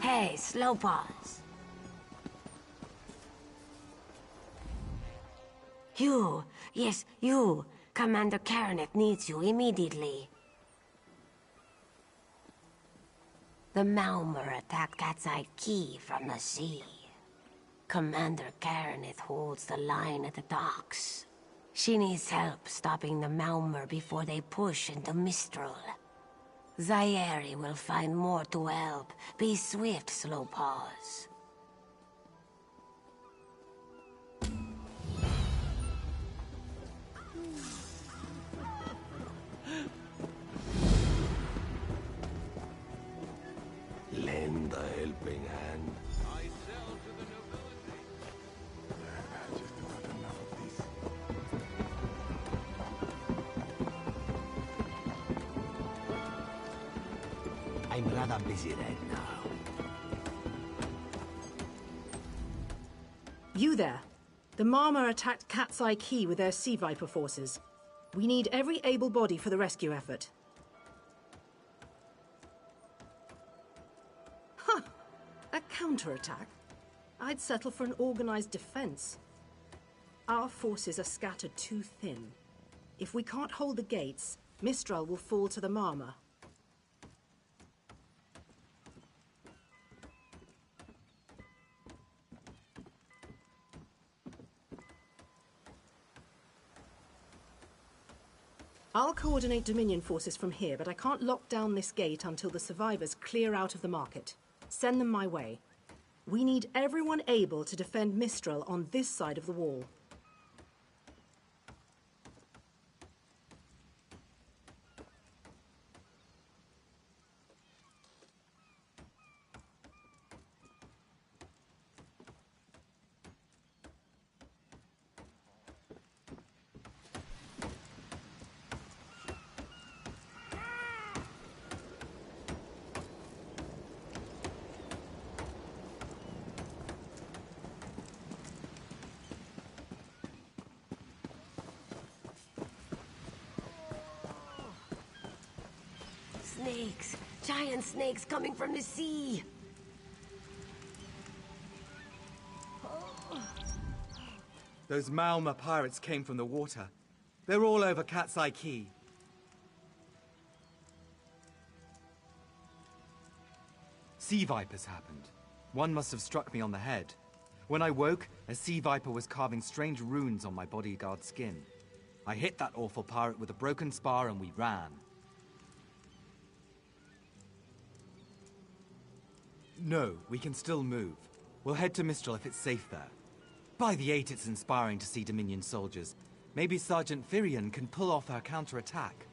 Hey, slow pause. You, yes, you. Commander Karanek needs you immediately. The Malmer attacked Cat's Eye Key from the sea. Commander Karanith holds the line at the docks. She needs help stopping the Malmer before they push into Mistral. Zairi will find more to help. Be swift, Slow Paws. Lend a helping hand. I sell to the nobility. Just about enough of this. I'm rather busy right now. You there. The Marmor attacked Cat's Eye Key with their Sea Viper forces. We need every able body for the rescue effort. Huh! A counterattack? I'd settle for an organized defense. Our forces are scattered too thin. If we can't hold the gates, Mistral will fall to the Marmor. I'll coordinate Dominion forces from here, but I can't lock down this gate until the survivors clear out of the market. Send them my way. We need everyone able to defend Mistral on this side of the wall. Snakes! Giant snakes coming from the sea! Those Malma pirates came from the water. They're all over Cat's Eye Key. Sea vipers happened. One must have struck me on the head. When I woke, a sea viper was carving strange runes on my bodyguard's skin. I hit that awful pirate with a broken spar and we ran. No, we can still move. We'll head to Mistral if it's safe there. By the 8, it's inspiring to see Dominion soldiers. Maybe Sergeant Firion can pull off her counterattack.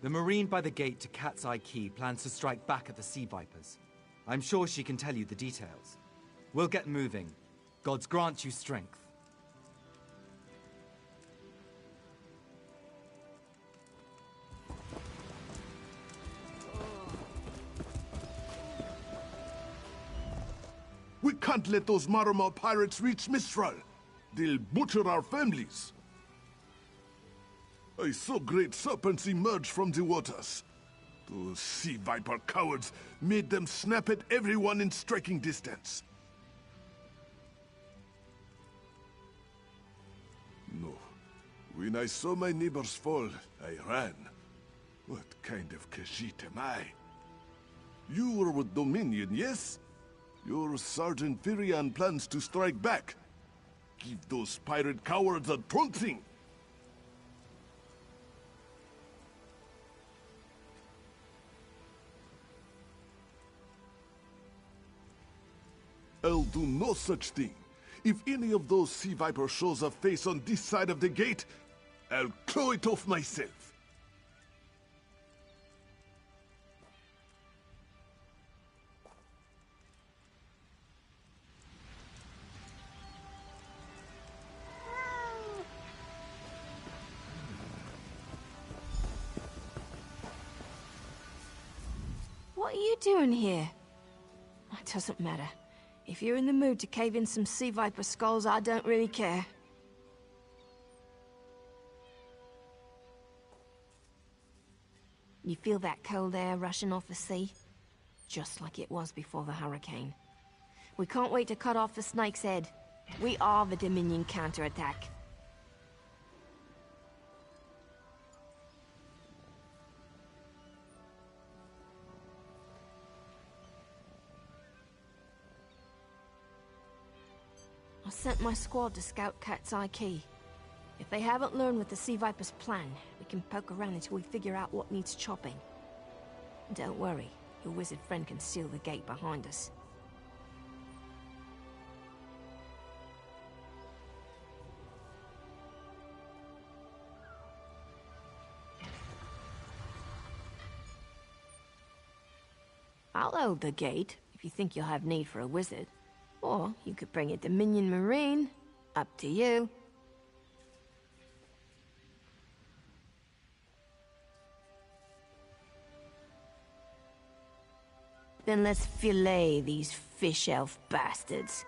The Marine by the gate to Cat's Eye Key plans to strike back at the Sea Vipers. I'm sure she can tell you the details. We'll get moving. Gods grant you strength. We can't let those Marmor pirates reach Mistral. They'll butcher our families. I saw great serpents emerge from the waters. Those sea viper cowards made them snap at everyone in striking distance. No. When I saw my neighbors fall, I ran. What kind of Khajiit am I? You were with Dominion, yes? Your Sergeant Firion plans to strike back. Give those pirate cowards a trouncing! I'll do no such thing. If any of those sea vipers shows a face on this side of the gate, I'll claw it off myself. What are you doing here? It doesn't matter. If you're in the mood to cave in some sea viper skulls, I don't really care. You feel that cold air rushing off the sea? Just like it was before the hurricane. We can't wait to cut off the snake's head. We are the Dominion counterattack. I sent my squad to scout Cat's Eye Key. If they haven't learned what the Sea Viper's plan, we can poke around until we figure out what needs chopping. Don't worry, your wizard friend can seal the gate behind us. I'll hold the gate, if you think you'll have need for a wizard. Or you could bring a Dominion Marine. Up to you. Then let's fillet these fish elf bastards.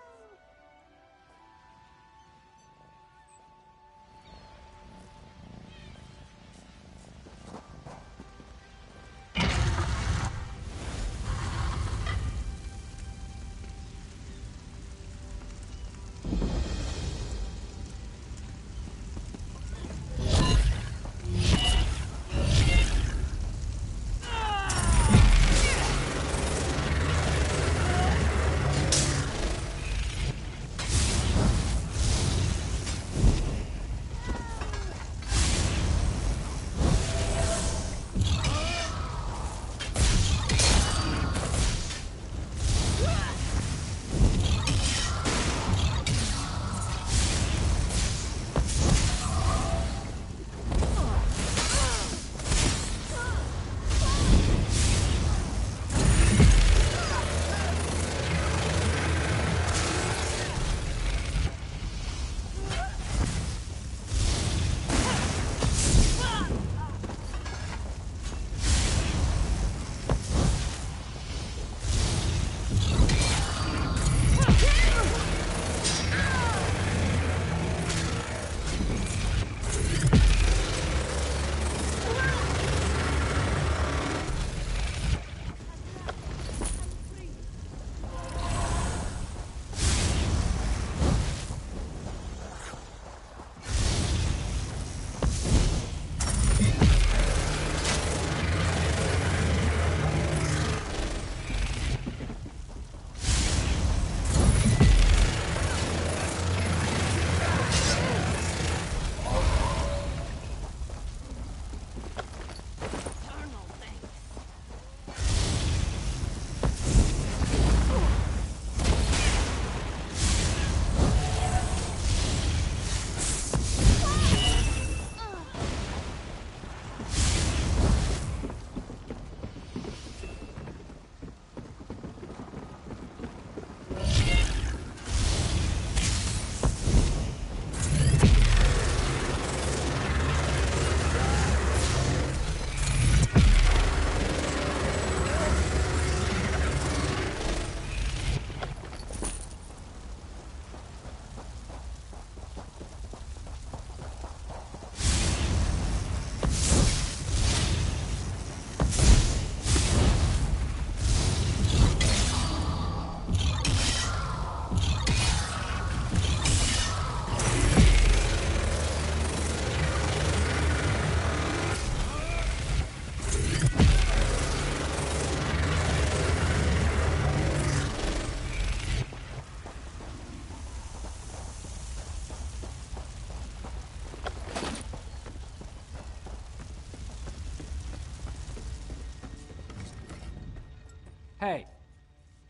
Hey,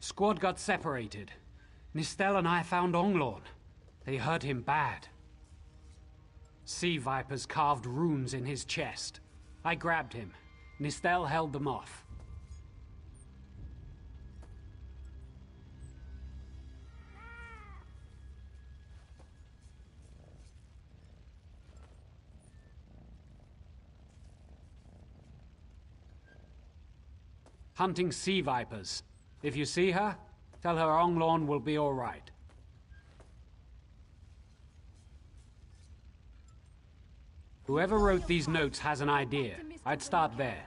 squad got separated. Nistel and I found Onglorn. They hurt him bad. Sea vipers carved runes in his chest. I grabbed him. Nistel held them off. Hunting sea vipers. If you see her, Tell her Onglorn will be all right. Whoever wrote these notes has an idea. I'd start there.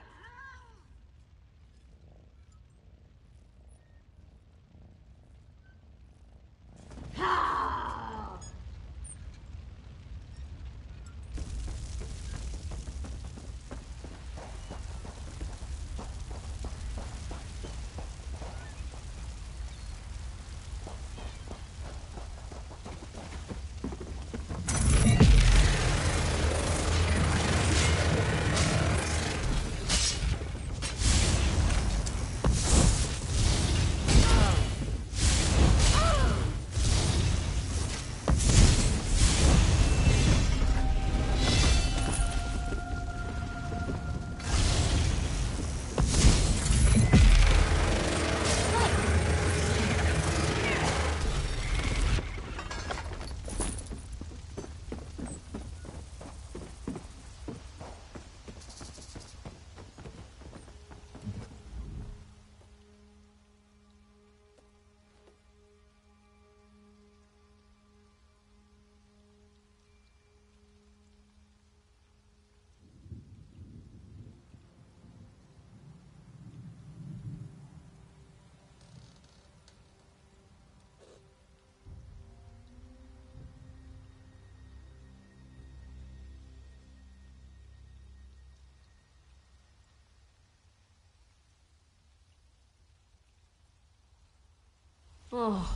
Oh,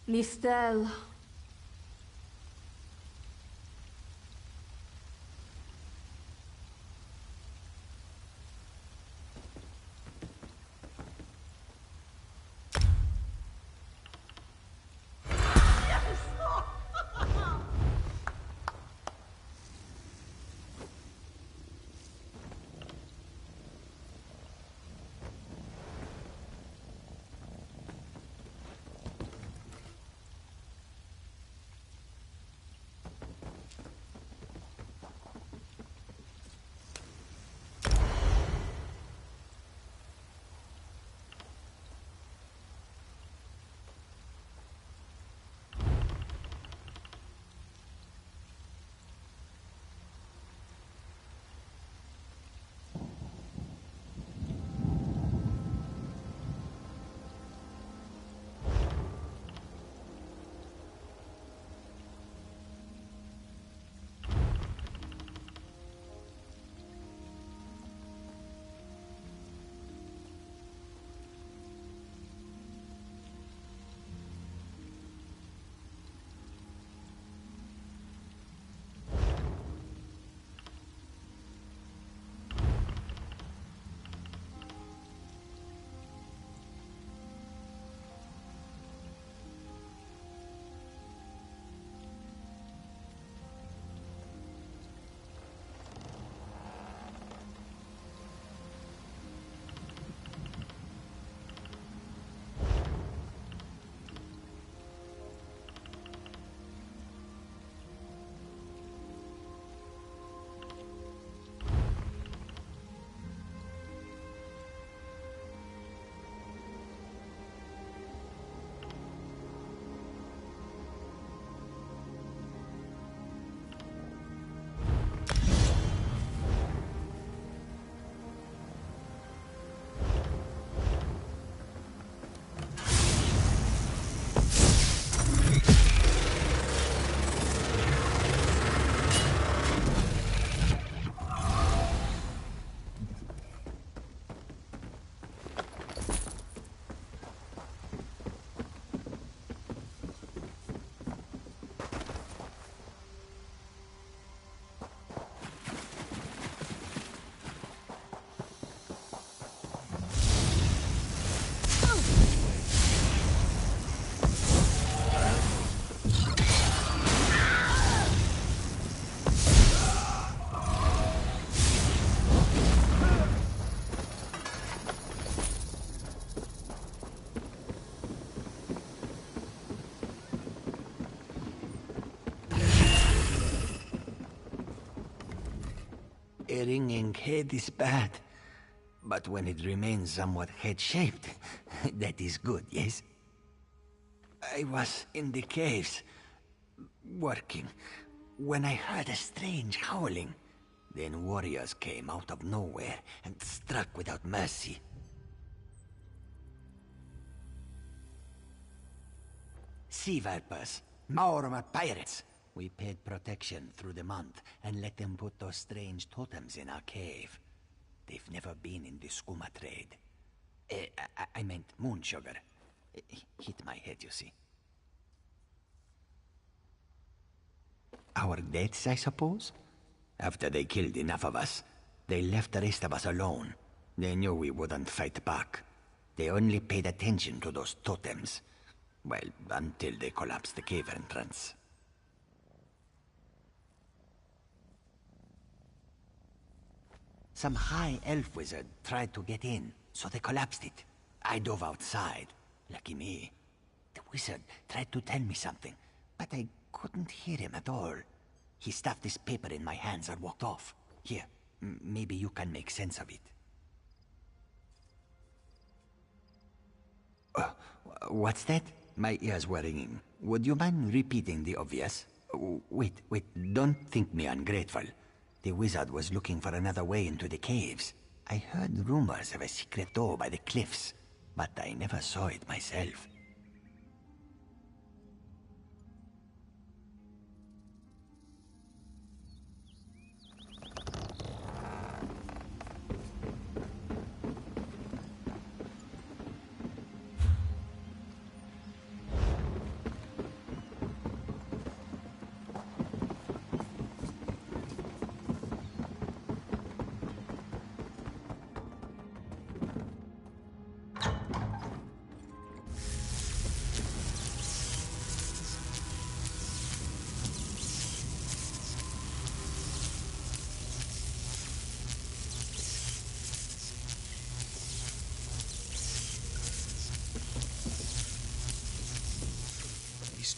Nistel. A ringing head is bad. But when it remains somewhat head-shaped, that is good, yes? I was in the caves, working, when I heard a strange howling. Then warriors came out of nowhere and struck without mercy. Sea vipers, Maorma pirates. We paid protection through the month and let them put those strange totems in our cave. They've never been in the skooma trade. I meant moon sugar. Hit my head, you see. Our deaths, I suppose? After they killed enough of us, they left the rest of us alone. They knew we wouldn't fight back. They only paid attention to those totems. Well, until they collapsed the cave entrance. Some high elf wizard tried to get in, so they collapsed it. I dove outside. Lucky me. The wizard tried to tell me something, but I couldn't hear him at all. He stuffed this paper in my hands and walked off. Here, maybe you can make sense of it. What's that? My ears were ringing. Would you mind repeating the obvious? Wait, don't think me ungrateful. The wizard was looking for another way into the caves. I heard rumors of a secret door by the cliffs, but I never saw it myself.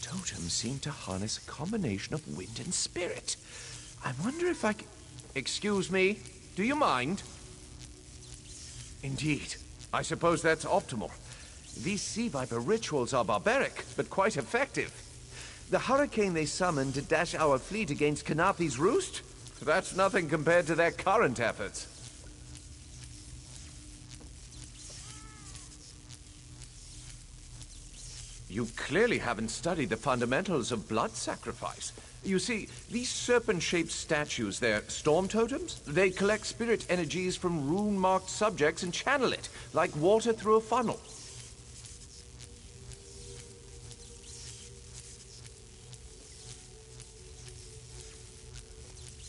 Totems seem to harness a combination of wind and spirit. I wonder if I can... Excuse me, do you mind? Indeed. I suppose that's optimal. These sea viper rituals are barbaric, but quite effective. The hurricane they summoned to dash our fleet against Kanafi's roost? That's nothing compared to their current efforts. You clearly haven't studied the fundamentals of blood sacrifice. You see, these serpent-shaped statues, they're storm totems. They collect spirit energies from rune-marked subjects and channel it, like water through a funnel.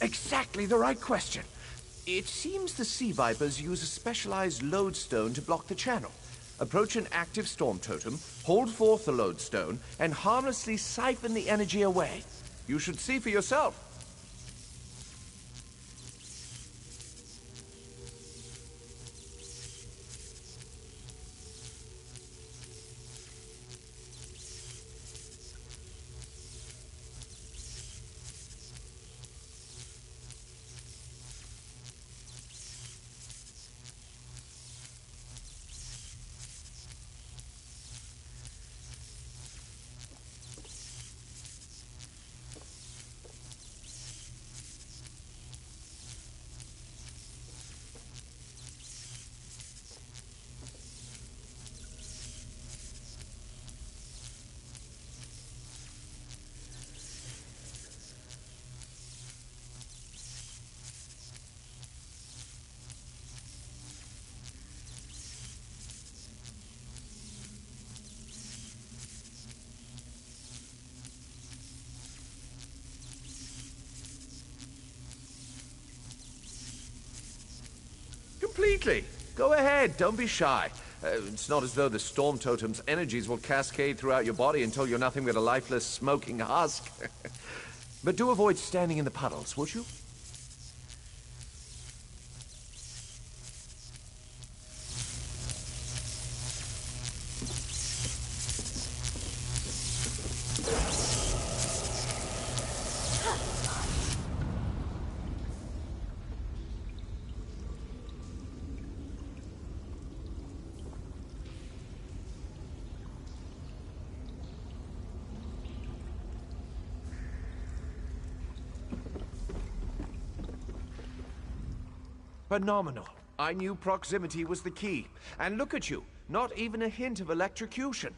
Exactly the right question. It seems the sea vipers use a specialized lodestone to block the channel. Approach an active storm totem, hold forth the lodestone, and harmlessly siphon the energy away. You should see for yourself. Completely. Go ahead, don't be shy. It's not as though the storm totem's energies will cascade throughout your body until you're nothing but a lifeless, smoking husk. But do avoid standing in the puddles, would you? Phenomenal. I knew proximity was the key. And look at you, not even a hint of electrocution.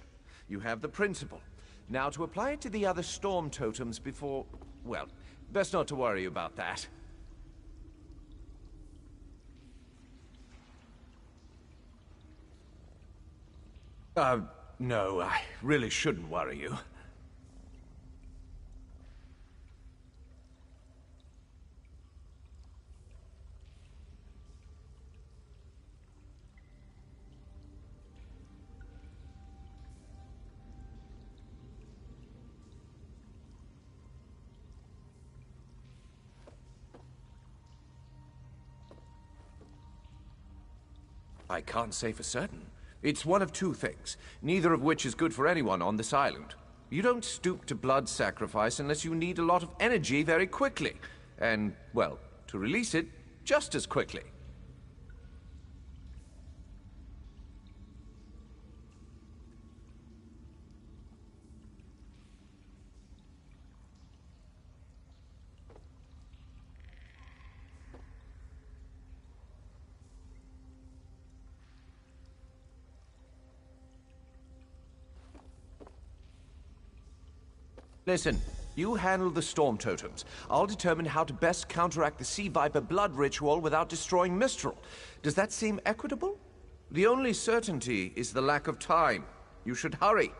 You have the principle. Now to apply it to the other storm totems before... well, best not to worry about that. No, I really shouldn't worry you. I can't say for certain. It's one of two things, neither of which is good for anyone on this island. You don't stoop to blood sacrifice unless you need a lot of energy very quickly. And, well, to release it just as quickly. Listen, you handle the storm totems. I'll determine how to best counteract the Sea Viper blood ritual without destroying Mistral. Does that seem equitable? The only certainty is the lack of time. You should hurry.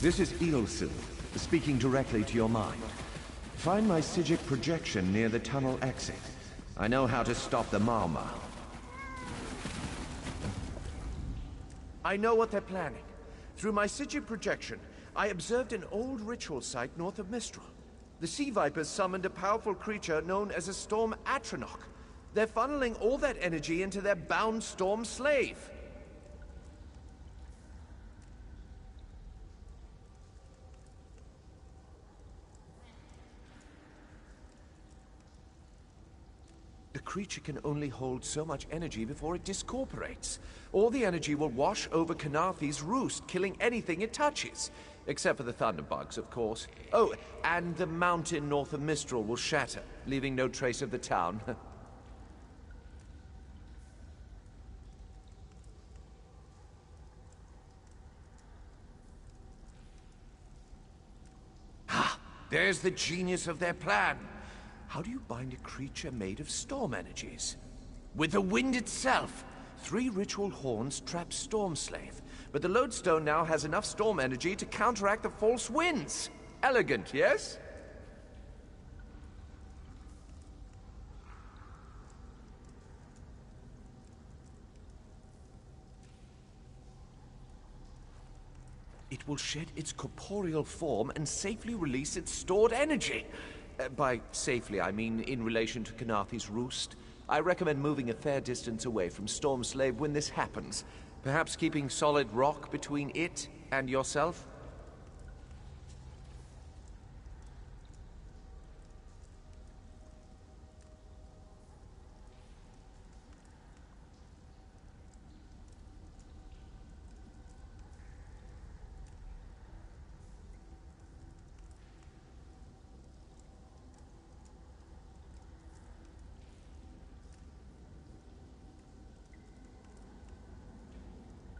This is Eilsil, speaking directly to your mind. Find my Psijic projection near the tunnel exit. I know how to stop the Malma. I know what they're planning. Through my Psijic projection, I observed an old ritual site north of Mistral. The Sea Vipers summoned a powerful creature known as a Storm Atronach. They're funneling all that energy into their bound Storm slave. The creature can only hold so much energy before it discorporates. All the energy will wash over Kanafi's roost, killing anything it touches. Except for the thunderbugs, of course. Oh, and the mountain north of Mistral will shatter, leaving no trace of the town. Ha! There's the genius of their plan. How do you bind a creature made of storm energies? With the wind itself! 3 ritual horns trap Storm Slave, but the lodestone now has enough storm energy to counteract the false winds. Elegant, yes? It will shed its corporeal form and safely release its stored energy. By safely, I mean in relation to Kanafi's roost. I recommend moving a fair distance away from Storm Slave when this happens. Perhaps keeping solid rock between it and yourself?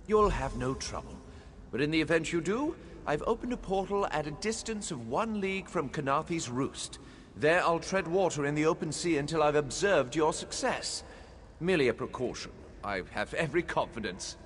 You'll have no trouble. But in the event you do, I've opened a portal at a distance of 1 league from Kanafi's roost. There I'll tread water in the open sea until I've observed your success. Merely a precaution. I have every confidence.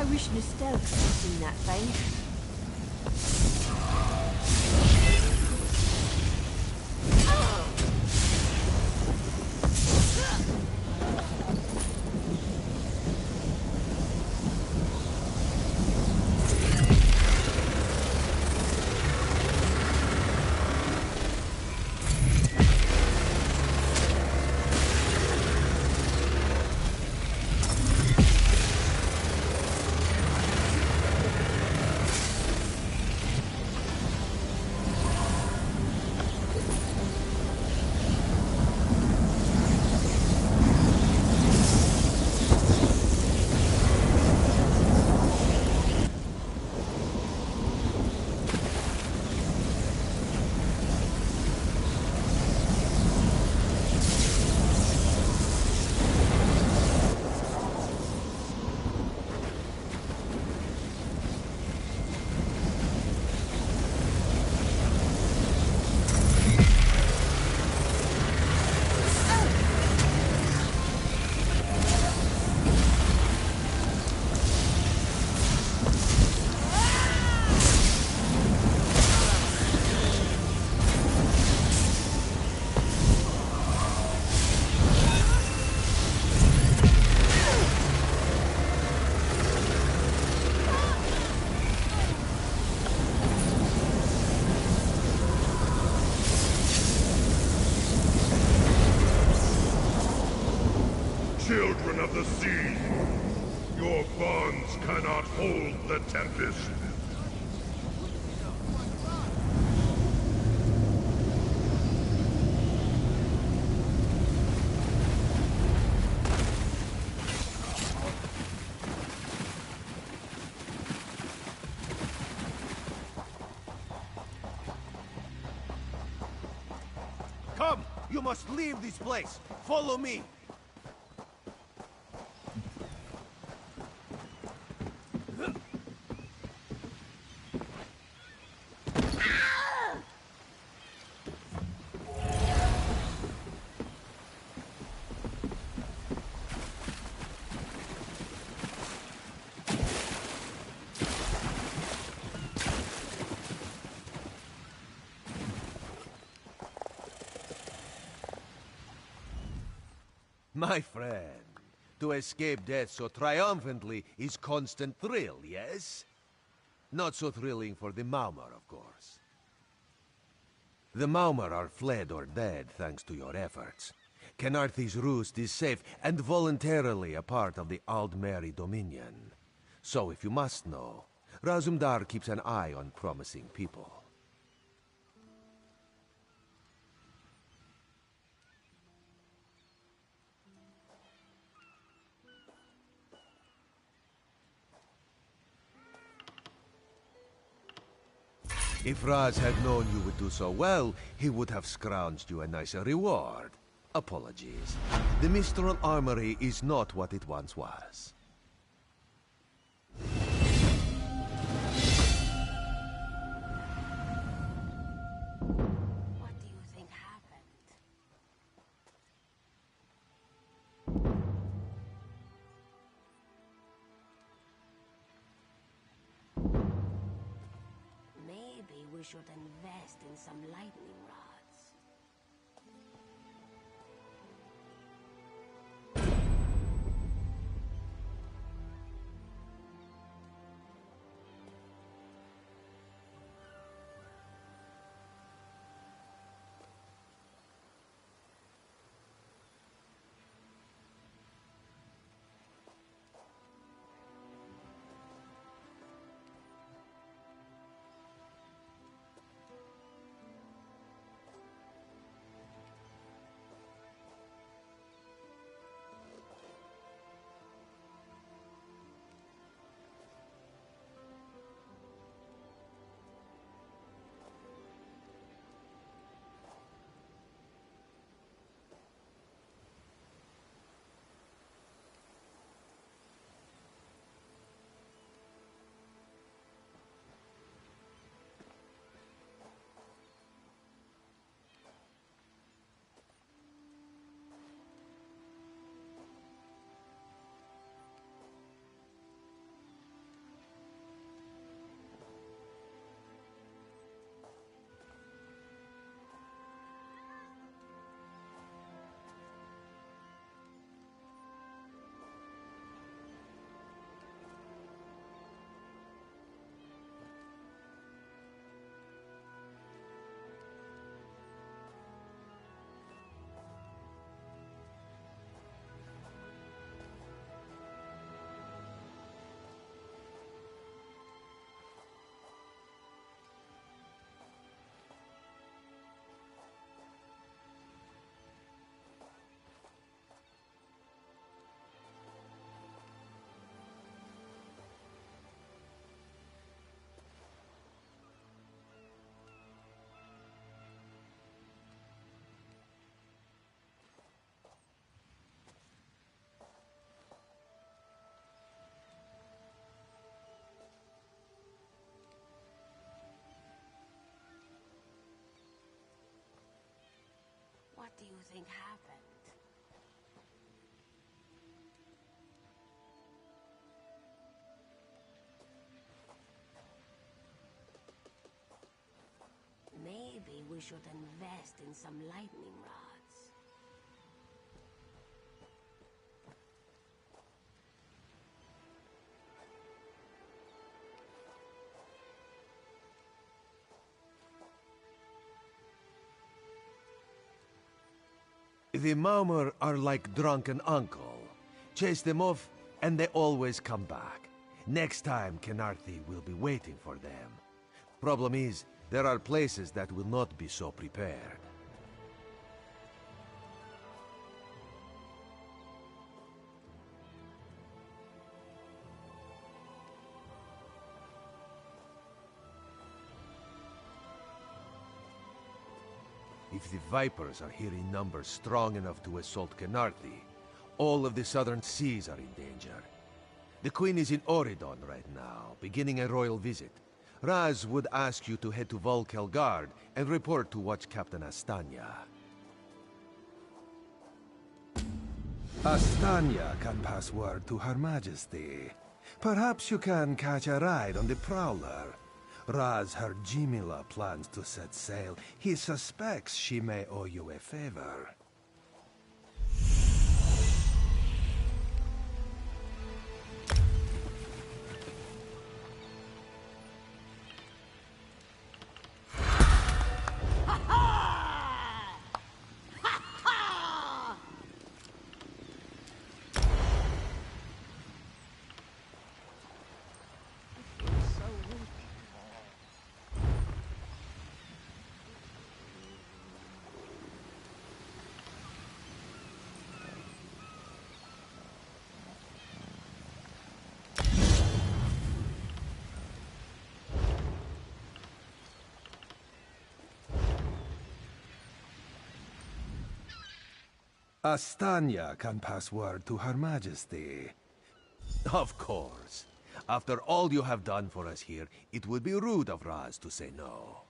I wish Nistel could have seen that face. Children of the sea, your bonds cannot hold the Tempest. Come! You must leave this place! Follow me! My friend, to escape death so triumphantly is constant thrill, yes? Not so thrilling for the Maumar, of course. The Maumar are fled or dead thanks to your efforts. Kenarthi's roost is safe and voluntarily a part of the Aldmeri Dominion. So if you must know, Razumdar keeps an eye on promising people. If Raz had known you would do so well, he would have scrounged you a nicer reward. Apologies. The Mistral Armory is not what it once was. What do you think happened? Maybe we should invest in some lightning rods. What do you think happened? Maybe we should invest in some lightning rods. The Maumur are like drunken uncle. Chase them off, and they always come back. Next time, Kenarthi will be waiting for them. Problem is, there are places that will not be so prepared. If the Vipers are here in numbers strong enough to assault Kenarthi, all of the southern seas are in danger. The Queen is in Oridon right now, beginning a royal visit. Raz would ask you to head to Volkelgard and report to Watch Captain Astanya. Astanya can pass word to Her Majesty. Perhaps you can catch a ride on the Prowler. Raz Her Jimila plans to set sail. He suspects she may owe you a favor. Astanya can pass word to Her Majesty. Of course. After all you have done for us here, it would be rude of Raz to say no.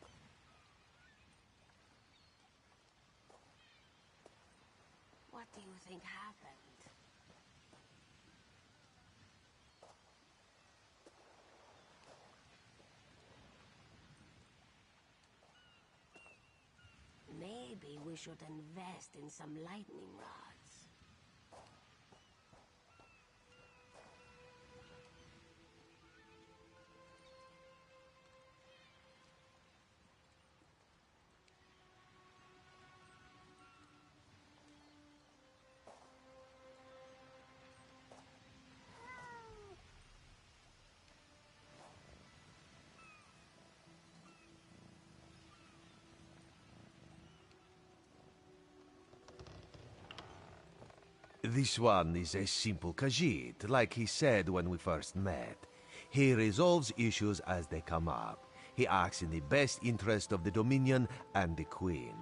What do you think happened? Maybe we should invest in some lightning rods. This one is a simple Khajiit, like he said when we first met. He resolves issues as they come up. He acts in the best interest of the Dominion and the Queen.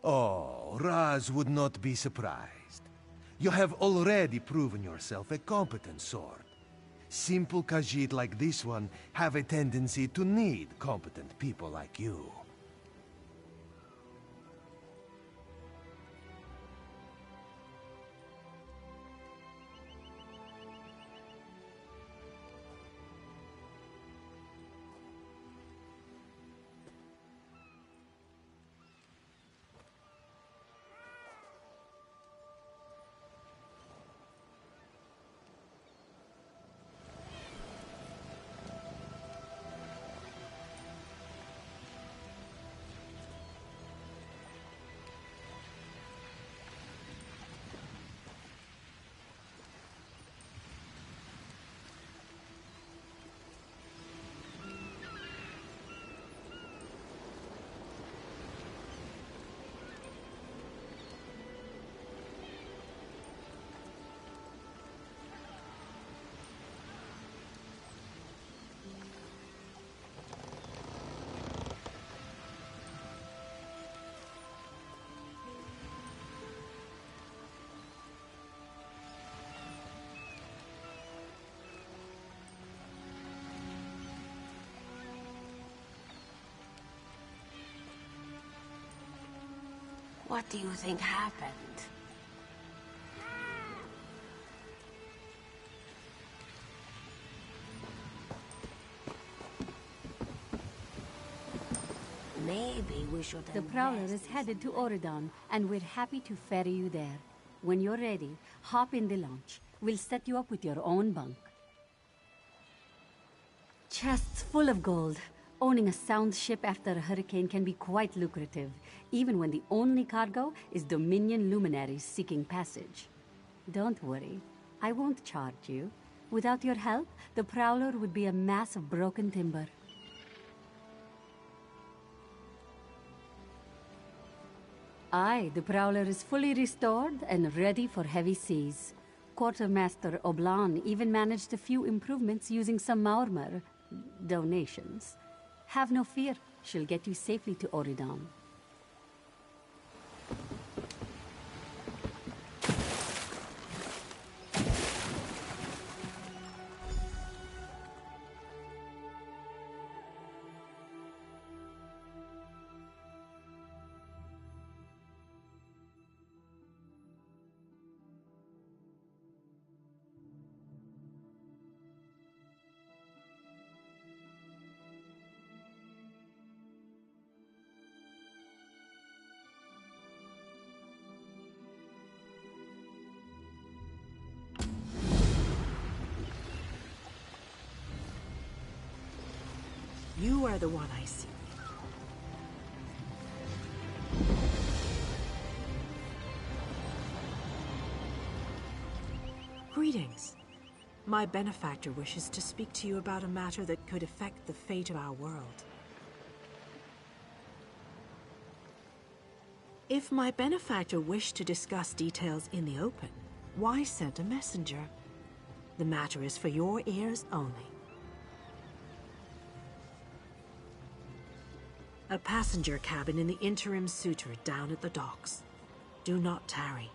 Oh, Raz would not be surprised. You have already proven yourself a competent sword. Simple Khajiit like this one have a tendency to need competent people like you. What do you think happened? Maybe we should. The Prowler is headed to Oridon, and we're happy to ferry you there. When you're ready, hop in the launch. We'll set you up with your own bunk. Chests full of gold. Owning a sound ship after a hurricane can be quite lucrative, even when the only cargo is Dominion luminaries seeking passage. Don't worry, I won't charge you. Without your help, the Prowler would be a mass of broken timber. Aye, the Prowler is fully restored and ready for heavy seas. Quartermaster Oblan even managed a few improvements using some Maurmer donations. Have no fear, she'll get you safely to Oridon. You are the one I seek. Greetings. My benefactor wishes to speak to you about a matter that could affect the fate of our world. If my benefactor wished to discuss details in the open, why send a messenger? The matter is for your ears only. A passenger cabin in the interim suitor down at the docks. Do not tarry.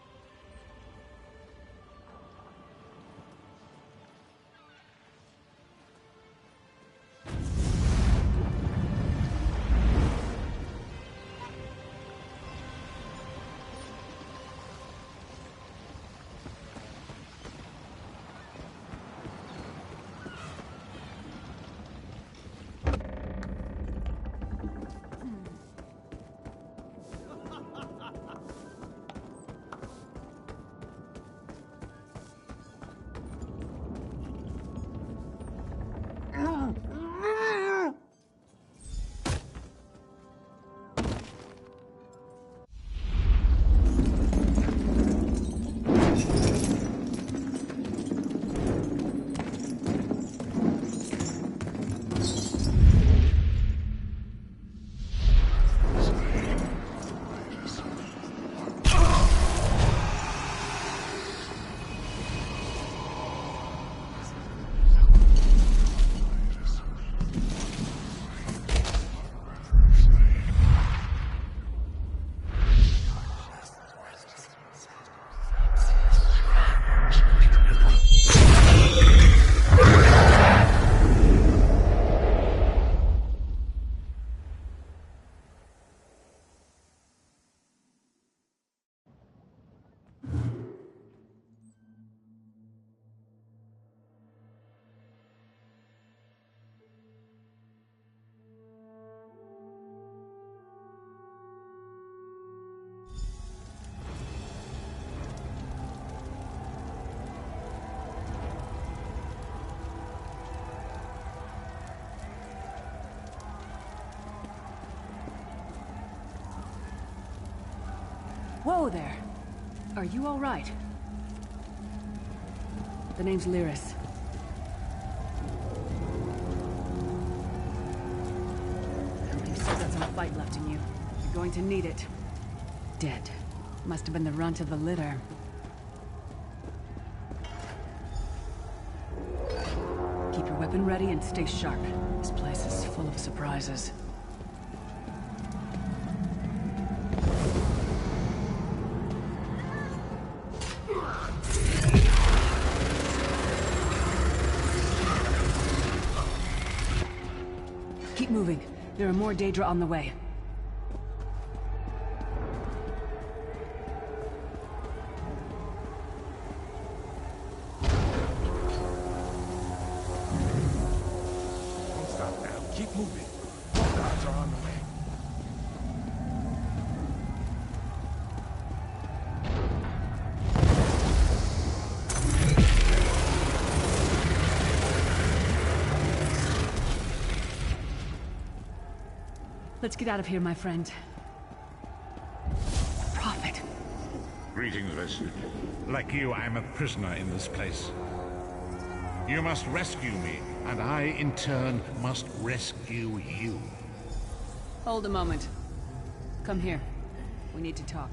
Whoa there! Are you all right? The name's Lyris. You've still got some fight left in you. You're going to need it. Dead. Must have been the runt of the litter. Keep your weapon ready and stay sharp. This place is full of surprises. Keep moving. There are more Daedra on the way. Let's get out of here, my friend. Prophet. Greetings, Resident. Like you, I'm a prisoner in this place. You must rescue me, and I, in turn, must rescue you. Hold a moment. Come here. We need to talk.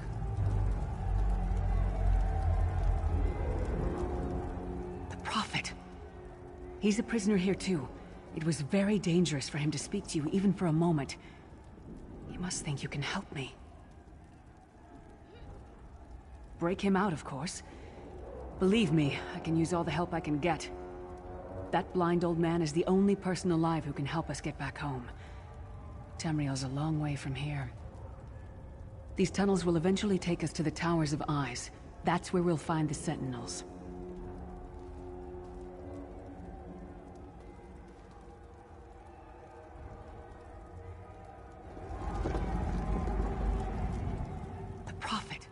The Prophet. He's a prisoner here too. It was very dangerous for him to speak to you even for a moment. You must think you can help me. Break him out, of course. Believe me, I can use all the help I can get. That blind old man is the only person alive who can help us get back home. Tamriel's a long way from here. These tunnels will eventually take us to the Towers of Eyes. That's where we'll find the Sentinels.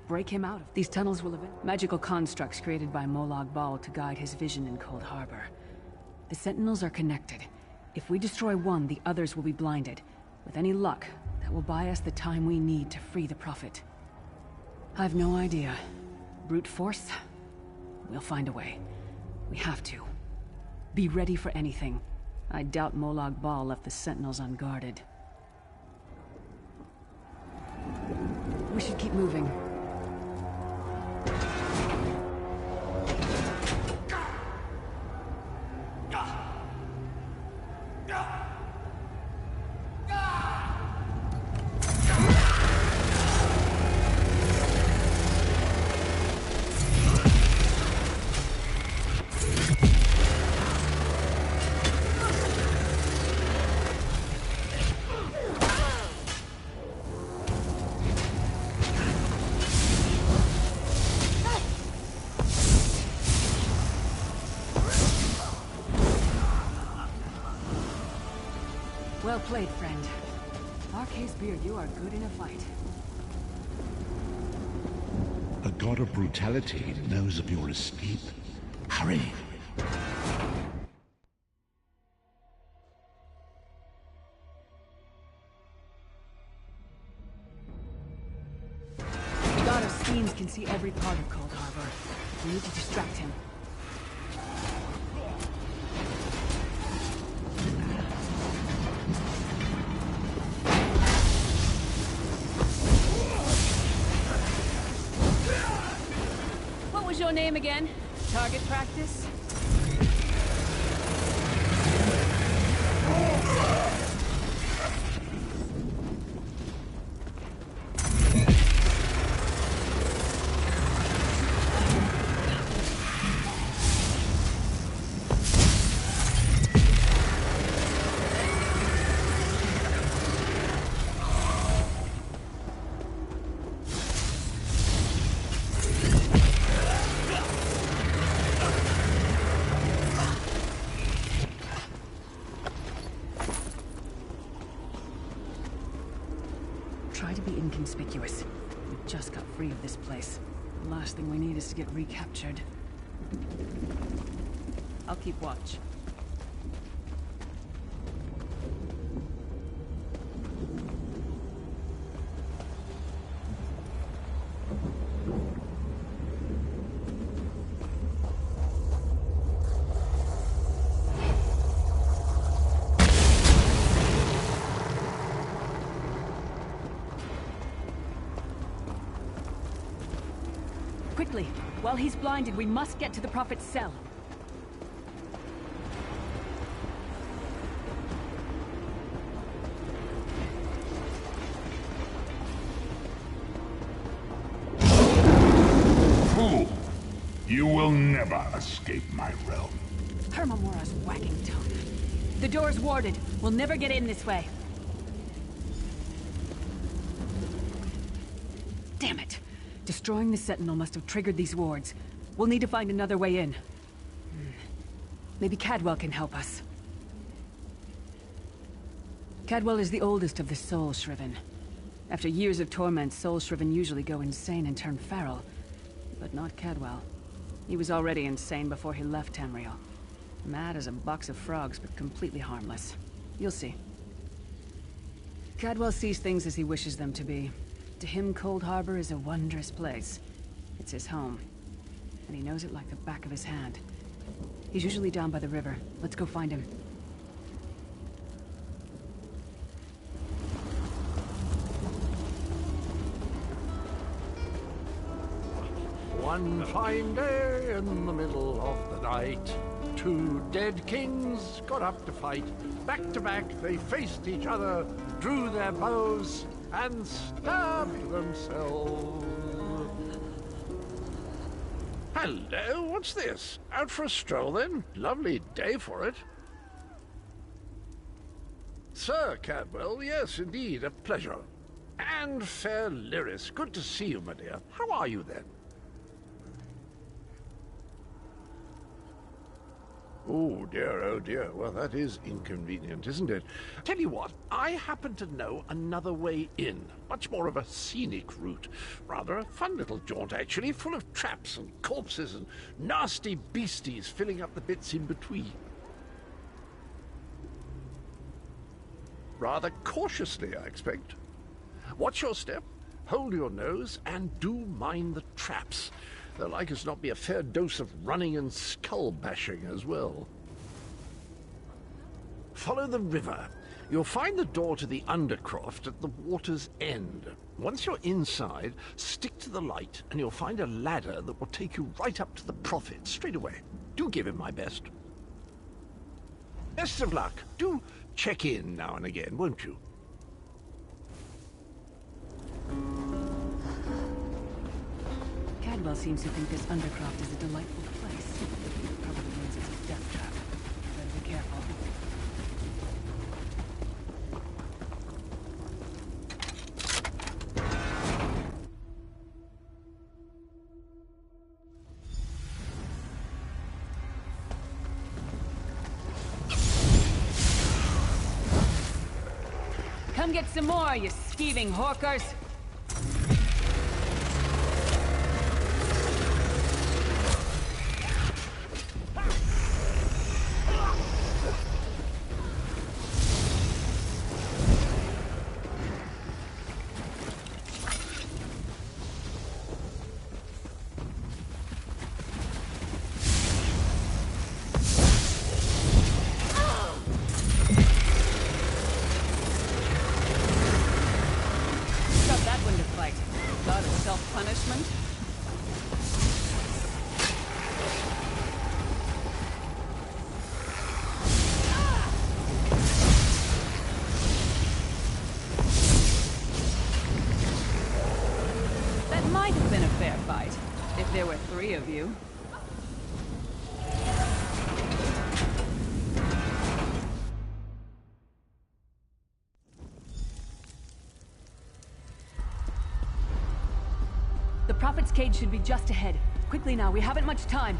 Break him out of these tunnels will have magical constructs created by Molag Bal to guide his vision in Cold Harbor. The Sentinels are connected. If we destroy one, the others will be blinded. With any luck, that will buy us the time we need to free the Prophet. I've no idea. Brute force? We'll find a way. We have to. Be ready for anything. I doubt Molag Bal left the Sentinels unguarded. We should keep moving. Well played, friend. Arcase Beard, you are good in a fight. The god of brutality knows of your escape. Hurry! The god of schemes can see every part of Cold Harbor. We need to distract him. What was your name again? Target practice? Try to be inconspicuous. We just got free of this place. The last thing we need is to get recaptured. I'll keep watch. Quickly! While he's blinded, we must get to the Prophet's cell. Fool! You will never escape my realm. Hermamora's wagging tongue. The door's warded. We'll never get in this way. Damn it! Destroying the Sentinel must have triggered these wards. We'll need to find another way in. Maybe Cadwell can help us. Cadwell is the oldest of the Soul Shriven. After years of torment, Soul Shriven usually go insane and turn feral. But not Cadwell. He was already insane before he left Tamriel. Mad as a box of frogs, but completely harmless. You'll see. Cadwell sees things as he wishes them to be. To him, Cold Harbor is a wondrous place. It's his home. And he knows it like the back of his hand. He's usually down by the river. Let's go find him. One fine day in the middle of the night, two dead kings got up to fight. Back to back, they faced each other, drew their bows, and stabbed themselves. Hello, what's this? Out for a stroll, then? Lovely day for it. Sir Cadwell, yes, indeed, a pleasure. And fair Lyris, good to see you, my dear. How are you, then? Oh dear, well that is inconvenient, isn't it? Tell you what, I happen to know another way in. Much more of a scenic route. Rather a fun little jaunt, actually, full of traps and corpses and nasty beasties filling up the bits in between. Rather cautiously, I expect. Watch your step, hold your nose, and do mind the traps. There'll like as not be a fair dose of running and skull-bashing as well. Follow the river. You'll find the door to the Undercroft at the water's end. Once you're inside, stick to the light, and you'll find a ladder that will take you right up to the Prophet straight away. Do give him my best. Best of luck. Do check in now and again, won't you? Cadwell seems to think this Undercroft is a delightful place. Probably means it's a death trap. Better be careful. Come get some more, you skeeving hawkers! Of you. The Prophet's cage should be just ahead. Quickly now, we haven't much time.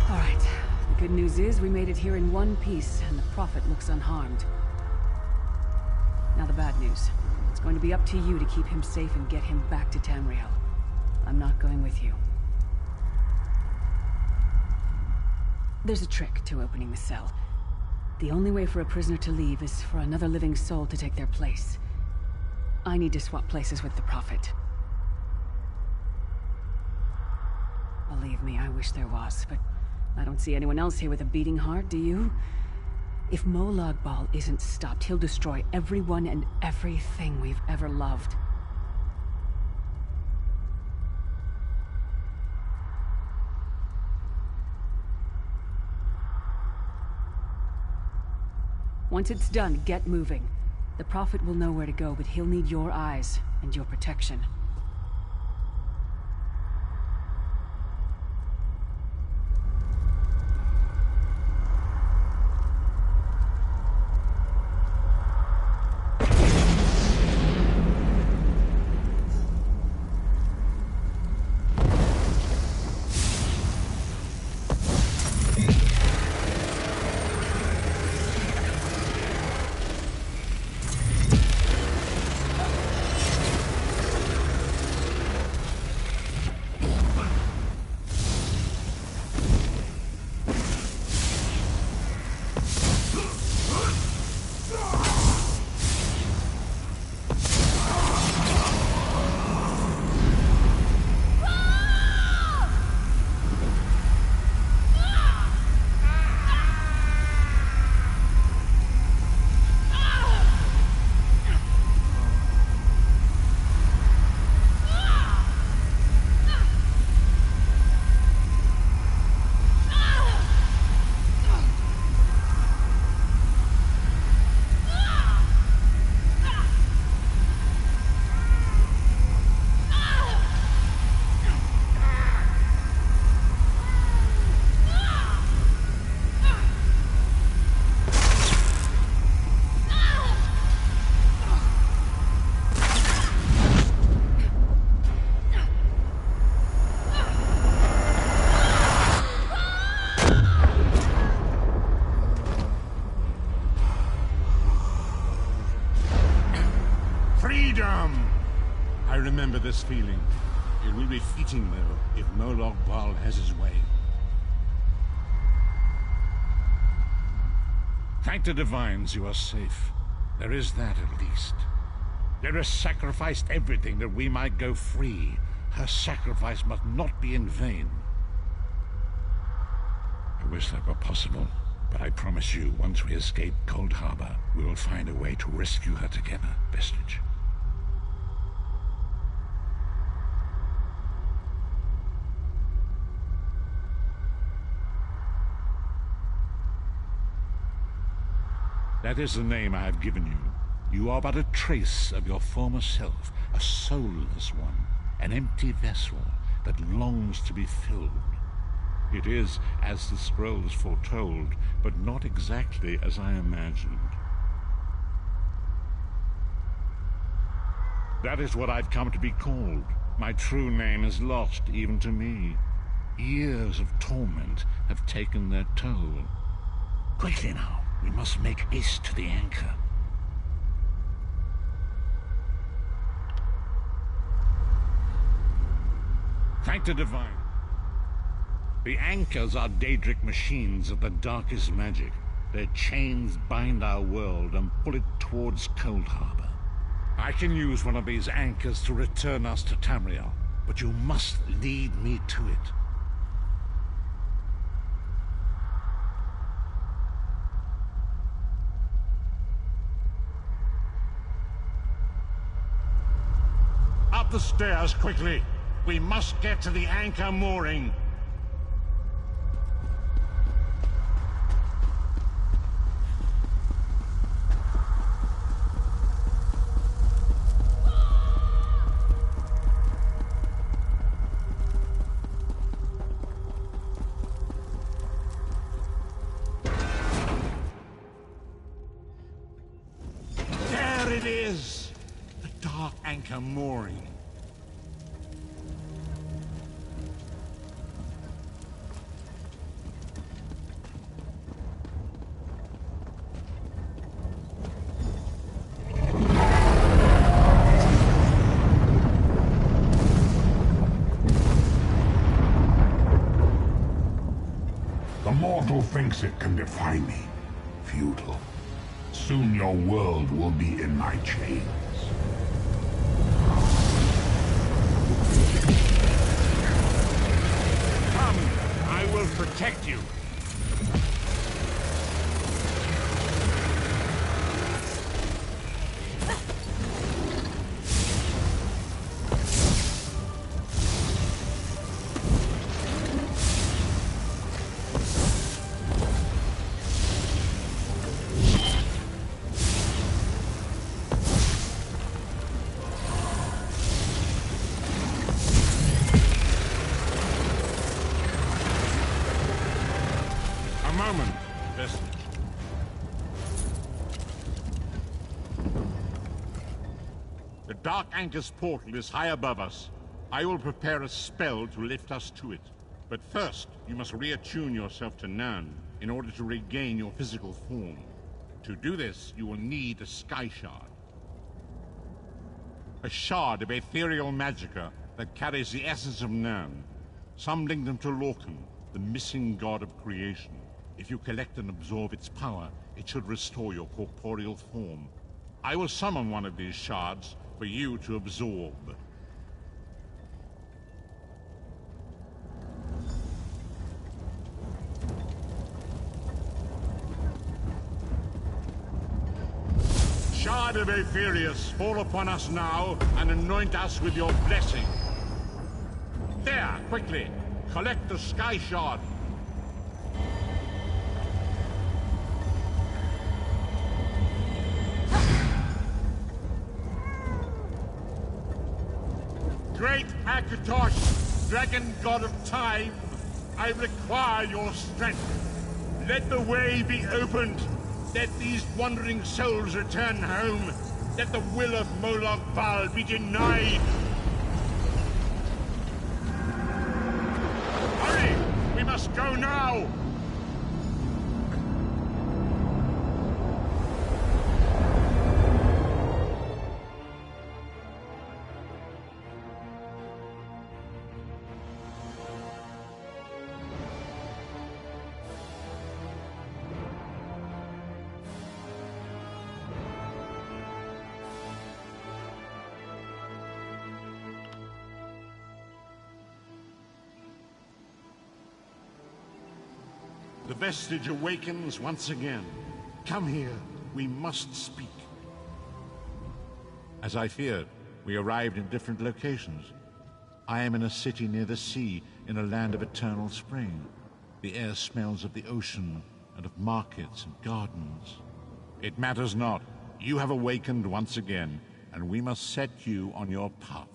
All right. The good news is we made it here in one piece, and the Prophet looks unharmed. Now the bad news. It's going to be up to you to keep him safe and get him back to Tamriel. I'm not going with you. There's a trick to opening the cell. The only way for a prisoner to leave is for another living soul to take their place. I need to swap places with the Prophet. Believe me, I wish there was, but I don't see anyone else here with a beating heart, do you? If Molag Bal isn't stopped, he'll destroy everyone and everything we've ever loved. Once it's done, get moving. The Prophet will know where to go, but he'll need your eyes and your protection. remember this feeling. It will be fleeting, though, if Molag Bal has his way. Thank the divines you are safe. There is that, at least. Lyra sacrificed everything that we might go free. Her sacrifice must not be in vain. I wish that were possible, but I promise you, once we escape Cold Harbor, we will find a way to rescue her together, Vestige. That is the name I have given you. You are but a trace of your former self, a soulless one, an empty vessel that longs to be filled. It is as the scrolls foretold, but not exactly as I imagined. That is what I've come to be called. My true name is lost even to me. Years of torment have taken their toll. Quickly now, we must make haste to the anchor. Thank the divine. The anchors are Daedric machines of the darkest magic. Their chains bind our world and pull it towards Cold Harbor. I can use one of these anchors to return us to Tamriel, but you must lead me to it. Up the stairs, quickly! We must get to the anchor mooring. There it is! The dark anchor mooring. Thinks it can defy me. Futile. Soon your world will be in my chains. Come, I will protect you. Dark Anchor's portal is high above us. I will prepare a spell to lift us to it. But first, you must reattune yourself to Nan in order to regain your physical form. To do this, you will need a Sky Shard. A shard of ethereal magicka that carries the essence of Nan. Some link them to Lorcan, the missing god of creation. If you collect and absorb its power, it should restore your corporeal form. I will summon one of these shards for you to absorb. Shard of Aetherius, fall upon us now and anoint us with your blessing. There, quickly, collect the Sky Shard. Great Akatosh, dragon god of time, I require your strength. Let the way be opened. Let these wandering souls return home. Let the will of Molag Bal be denied. Hurry! We must go now! The vestige awakens once again. Come here. We must speak. As I feared, we arrived in different locations. I am in a city near the sea, in a land of eternal spring. The air smells of the ocean, and of markets and gardens. It matters not. You have awakened once again, and we must set you on your path.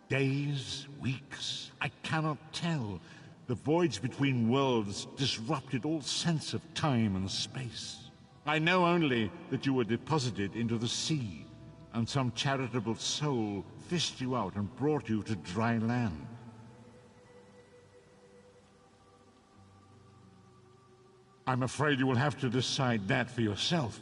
Days, weeks, I cannot tell. The voids between worlds disrupted all sense of time and space. I know only that you were deposited into the sea, and some charitable soul fished you out and brought you to dry land. I'm afraid you will have to decide that for yourself.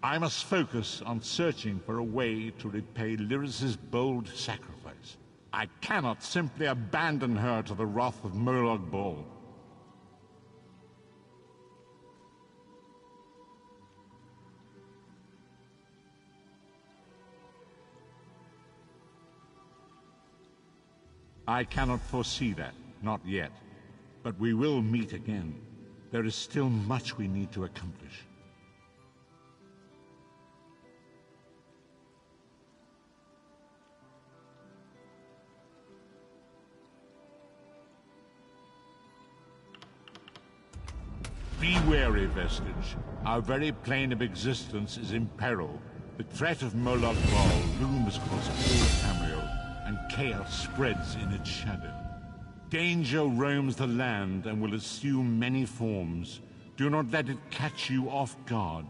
I must focus on searching for a way to repay Lyris's bold sacrifice. I cannot simply abandon her to the wrath of Molag Bal. I cannot foresee that, not yet. But we will meet again. There is still much we need to accomplish. Be wary, Vestige. Our very plane of existence is in peril. The threat of Molag Bal looms across all Tamriel, and chaos spreads in its shadow. Danger roams the land and will assume many forms. Do not let it catch you off guard.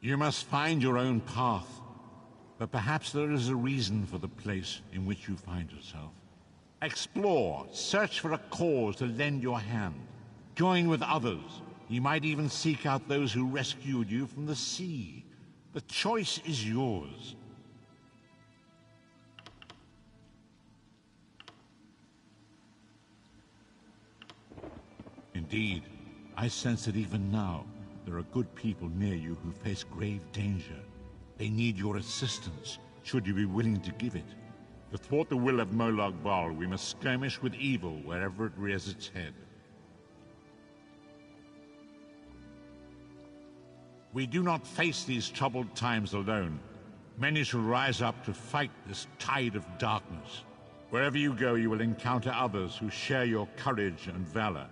You must find your own path. but perhaps there is a reason for the place in which you find yourself. Explore, search for a cause to lend your hand. Join with others. You might even seek out those who rescued you from the sea. The choice is yours. Indeed, I sense that even now, there are good people near you who face grave danger. They need your assistance, should you be willing to give it. To thwart the will of Molag Bal, we must skirmish with evil wherever it rears its head. We do not face these troubled times alone. Many shall rise up to fight this tide of darkness. Wherever you go, you will encounter others who share your courage and valor.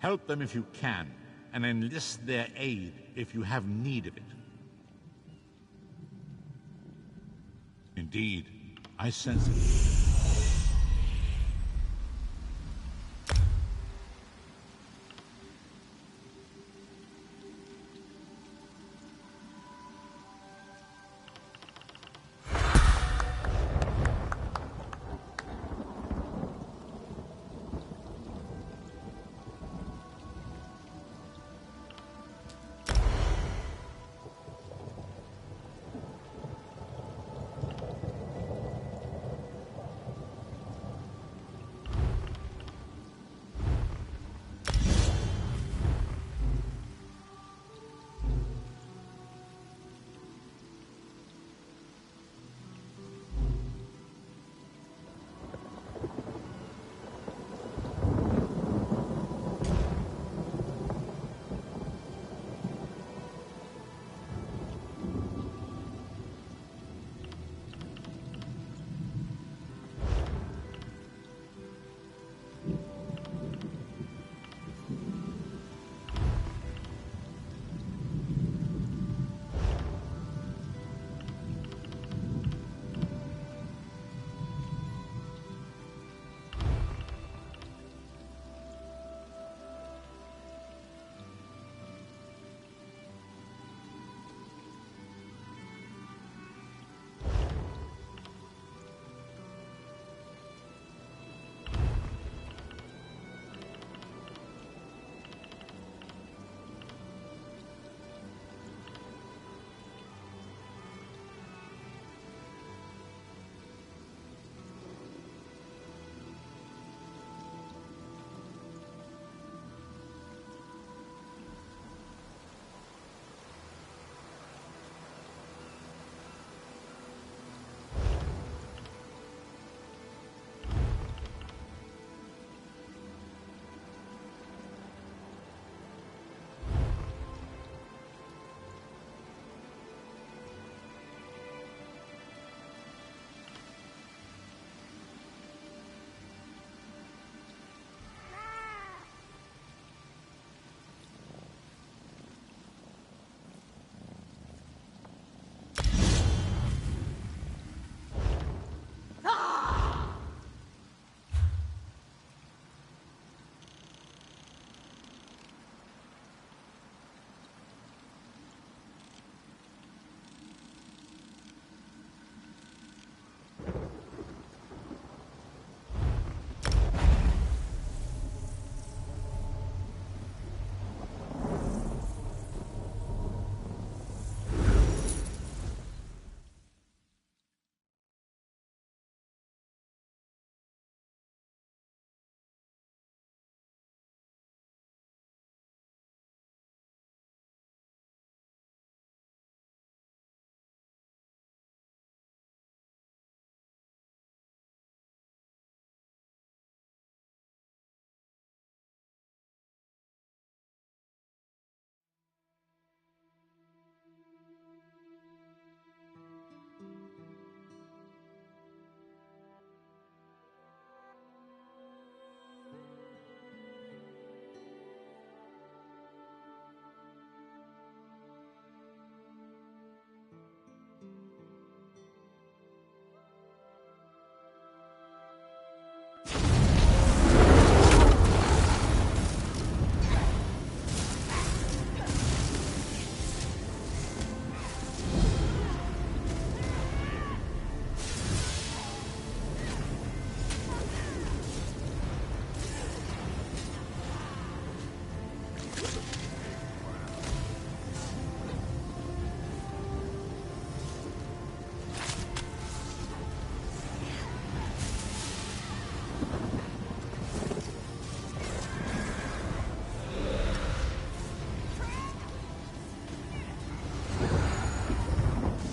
Help them if you can, and enlist their aid if you have need of it. Indeed, I sense it.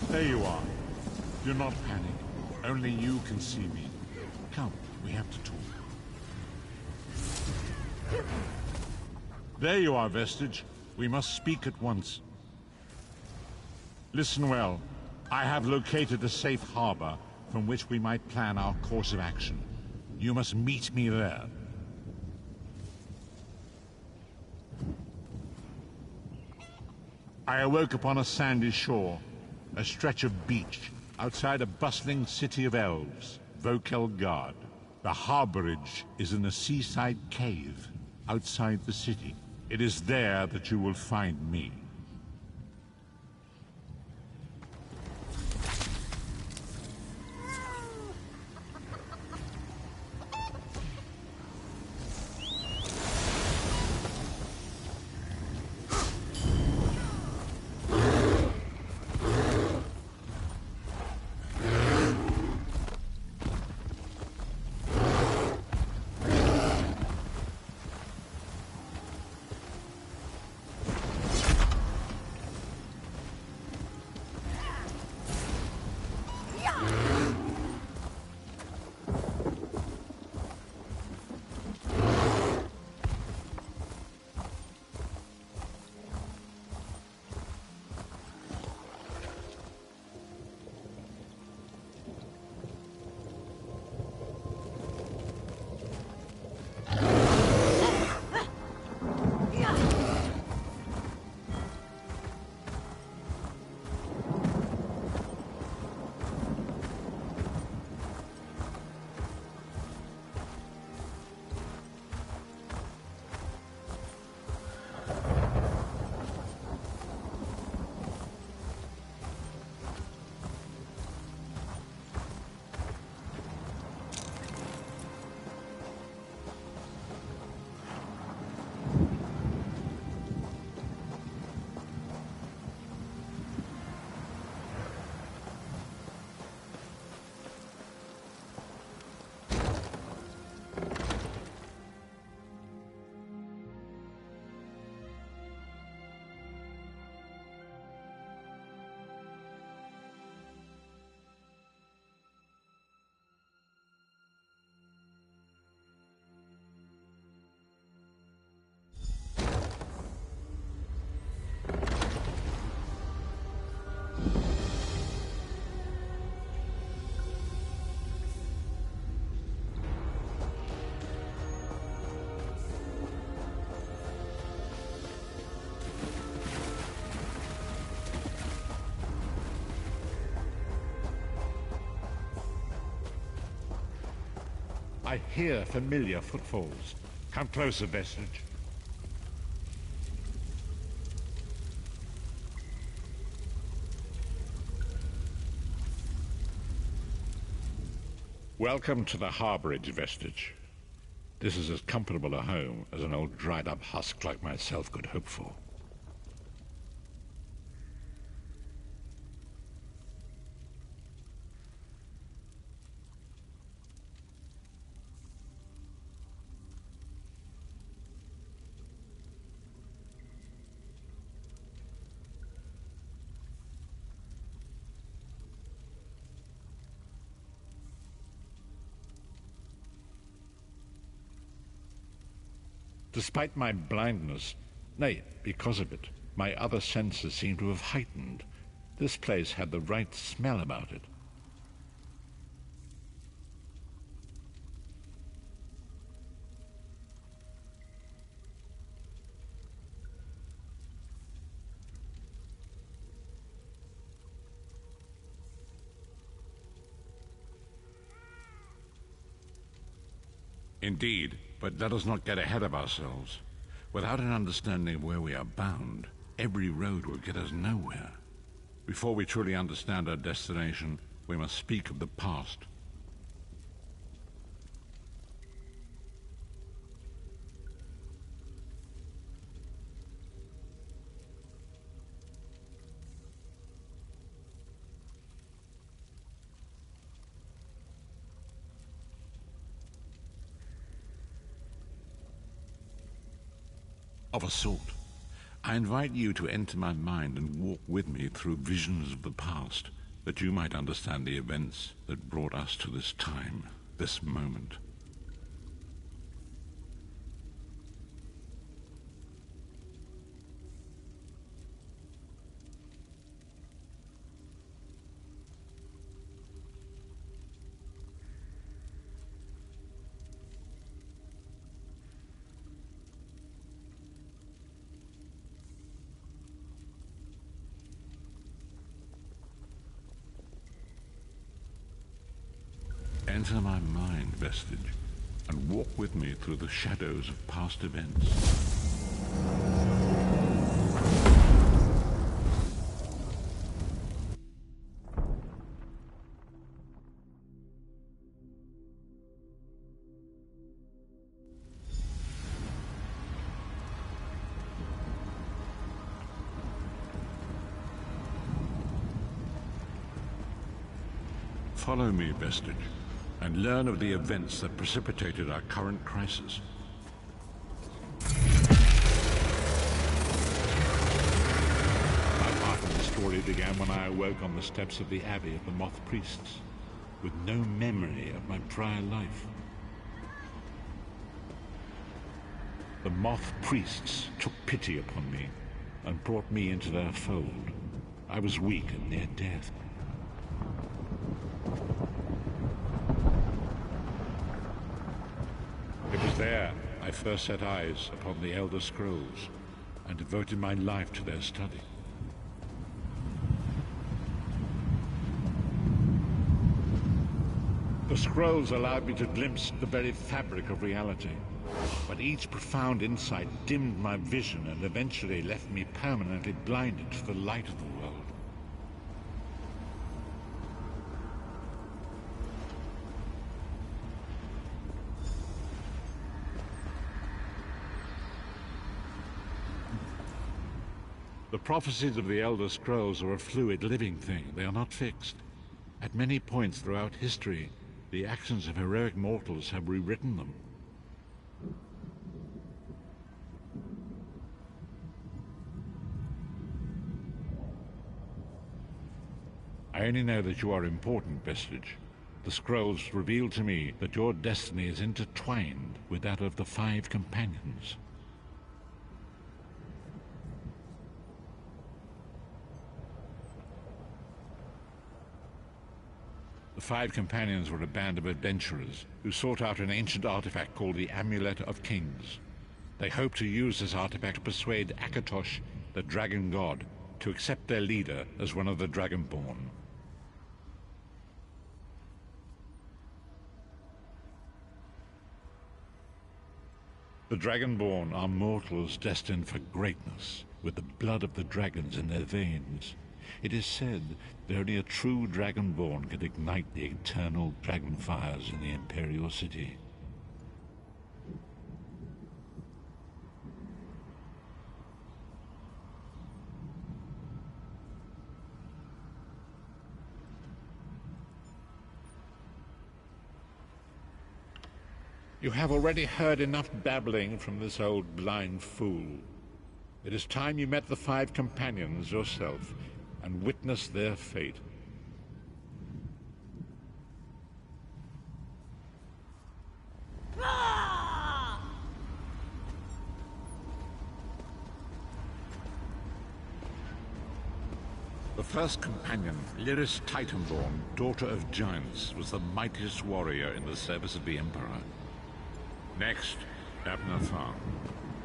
There you are. Do not panic. Only you can see me. Come, we have to talk. There you are, Vestige. We must speak at once. Listen well. I have located a safe harbor from which we might plan our course of action. You must meet me there. I awoke upon a sandy shore, a stretch of beach, outside a bustling city of elves, Vokelgard. The harborage is in a seaside cave, outside the city. It is there that you will find me. I hear familiar footfalls. Come closer, Vestige. Welcome to the harborage, Vestige. This is as comfortable a home as an old dried-up husk like myself could hope for. Despite my blindness, nay, because of it, my other senses seem to have heightened. This place had the right smell about it. Indeed, but let us not get ahead of ourselves. Without an understanding of where we are bound, every road will get us nowhere. Before we truly understand our destination, we must speak of the past. Of a sort. I invite you to enter my mind and walk with me through visions of the past, that you might understand the events that brought us to this time, this moment. Enter my mind, Vestige, and walk with me through the shadows of past events. Follow me, Vestige, and learn of the events that precipitated our current crisis. My part in the story began when I awoke on the steps of the Abbey of the Moth Priests, with no memory of my prior life. The Moth Priests took pity upon me and brought me into their fold. I was weak and near death. It was there I first set eyes upon the Elder Scrolls and devoted my life to their study. The scrolls allowed me to glimpse the very fabric of reality, but each profound insight dimmed my vision and eventually left me permanently blinded to the light of the world. The prophecies of the Elder Scrolls are a fluid, living thing. They are not fixed. At many points throughout history, the actions of heroic mortals have rewritten them. I only know that you are important, Vestige. The scrolls reveal to me that your destiny is intertwined with that of the 5 companions. The 5 companions were a band of adventurers who sought out an ancient artifact called the Amulet of Kings. They hoped to use this artifact to persuade Akatosh, the dragon god, to accept their leader as one of the Dragonborn. The Dragonborn are mortals destined for greatness, with the blood of the dragons in their veins. It is said that only a true Dragonborn can ignite the eternal dragon fires in the Imperial City. You have already heard enough babbling from this old blind fool. It is time you met the 5 companions yourself and witnessed their fate. The first companion, Lyris Titanborn, daughter of giants, was the mightiest warrior in the service of the Emperor. Next, Abner Farn,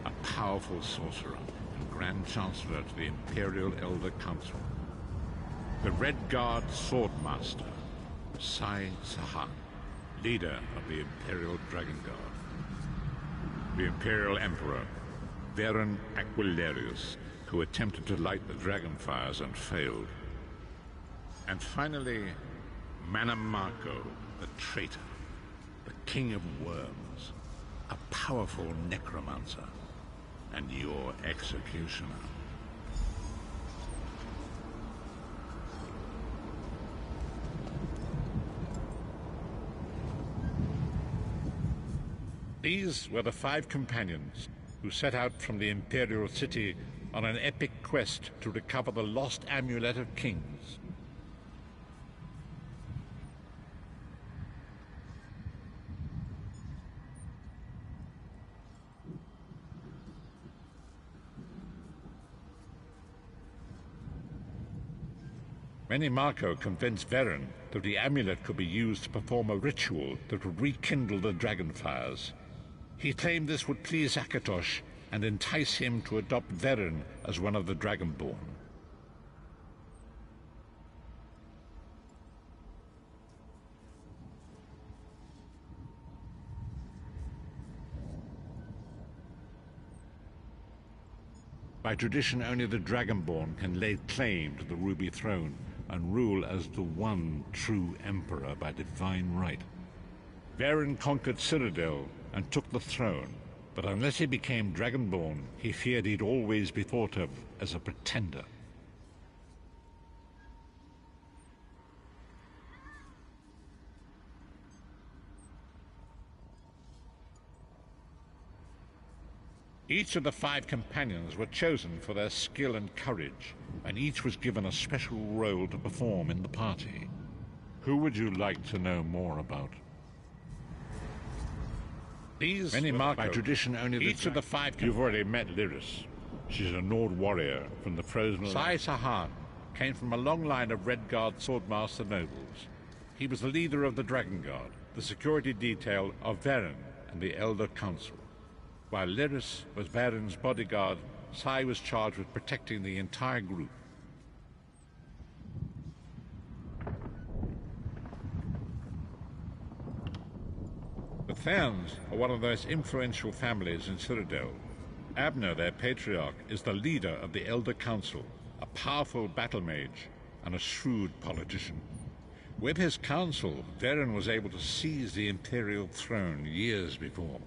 a powerful sorcerer and Grand Chancellor to the Imperial Elder Council. The Red Guard Swordmaster, Sai Sahan, leader of the Imperial Dragon Guard. The Imperial Emperor, Varen Aquilarius, who attempted to light the dragon fires and failed. And finally, Manamako, the traitor, the King of Worms, a powerful necromancer, and your executioner. These were the 5 companions who set out from the Imperial City on an epic quest to recover the lost Amulet of Kings. Menimarco convinced Veren that the amulet could be used to perform a ritual that would rekindle the dragonfires. He claimed this would please Akatosh and entice him to adopt Veren as one of the Dragonborn. By tradition, only the Dragonborn can lay claim to the Ruby Throne and rule as the one true Emperor by divine right. Veren conquered Cyrodiil and took the throne, but unless he became Dragonborn, he feared he'd always be thought of as a pretender. Each of the 5 companions were chosen for their skill and courage, and each was given a special role to perform in the party. Who would you like to know more about? These Menimarco, by tradition only each of the 5 You've already met Lyris. She's a Nord warrior from the frozen Sai Sahan came from a long line of Red Guard swordmaster nobles. He was the leader of the Dragon Guard, the security detail of Veren and the Elder Council. While Lyris was Varen's bodyguard, Sai was charged with protecting the entire group. The Therns are one of the most influential families in Cyrodiil. Abner, their patriarch, is the leader of the Elder Council, a powerful battle mage and a shrewd politician. With his council, Veren was able to seize the Imperial throne years before.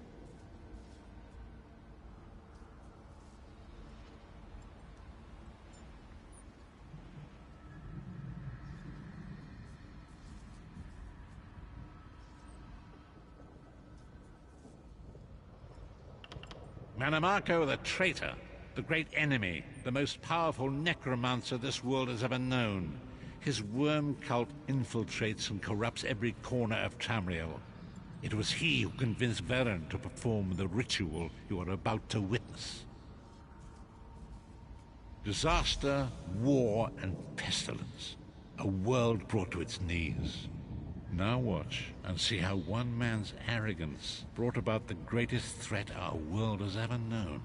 Menimarco the traitor, the great enemy, the most powerful necromancer this world has ever known. His worm cult infiltrates and corrupts every corner of Tamriel. It was he who convinced Veren to perform the ritual you are about to witness. Disaster, war, and pestilence. A world brought to its knees. Now watch and see how one man's arrogance brought about the greatest threat our world has ever known.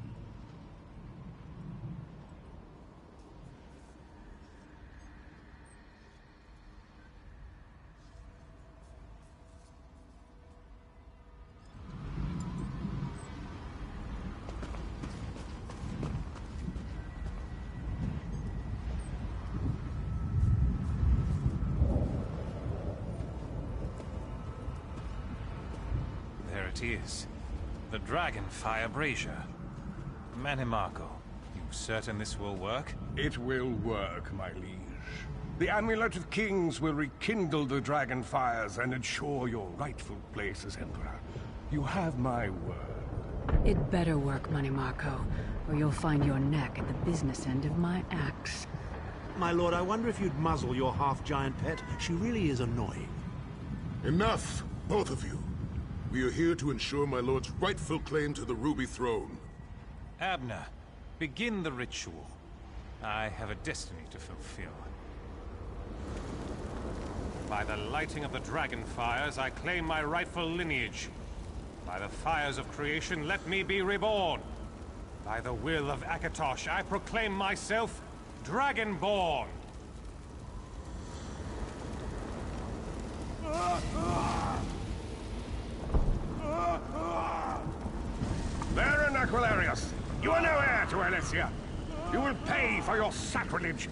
It is. The Dragonfire Brazier. Menimarco, you certain this will work? It will work, my liege. The Amulet of Kings will rekindle the Dragonfires and ensure your rightful place as Emperor. You have my word. It better work, Menimarco, or you'll find your neck at the business end of my axe. My lord, I wonder if you'd muzzle your half-giant pet. She really is annoying. Enough, both of you. We are here to ensure my lord's rightful claim to the Ruby Throne. Abner, begin the ritual. I have a destiny to fulfill. By the lighting of the Dragonfires, I claim my rightful lineage. By the fires of creation, let me be reborn. By the will of Akatosh, I proclaim myself Dragonborn. Veren Aquilarius, you are no heir to Alesia. You will pay for your sacrilege.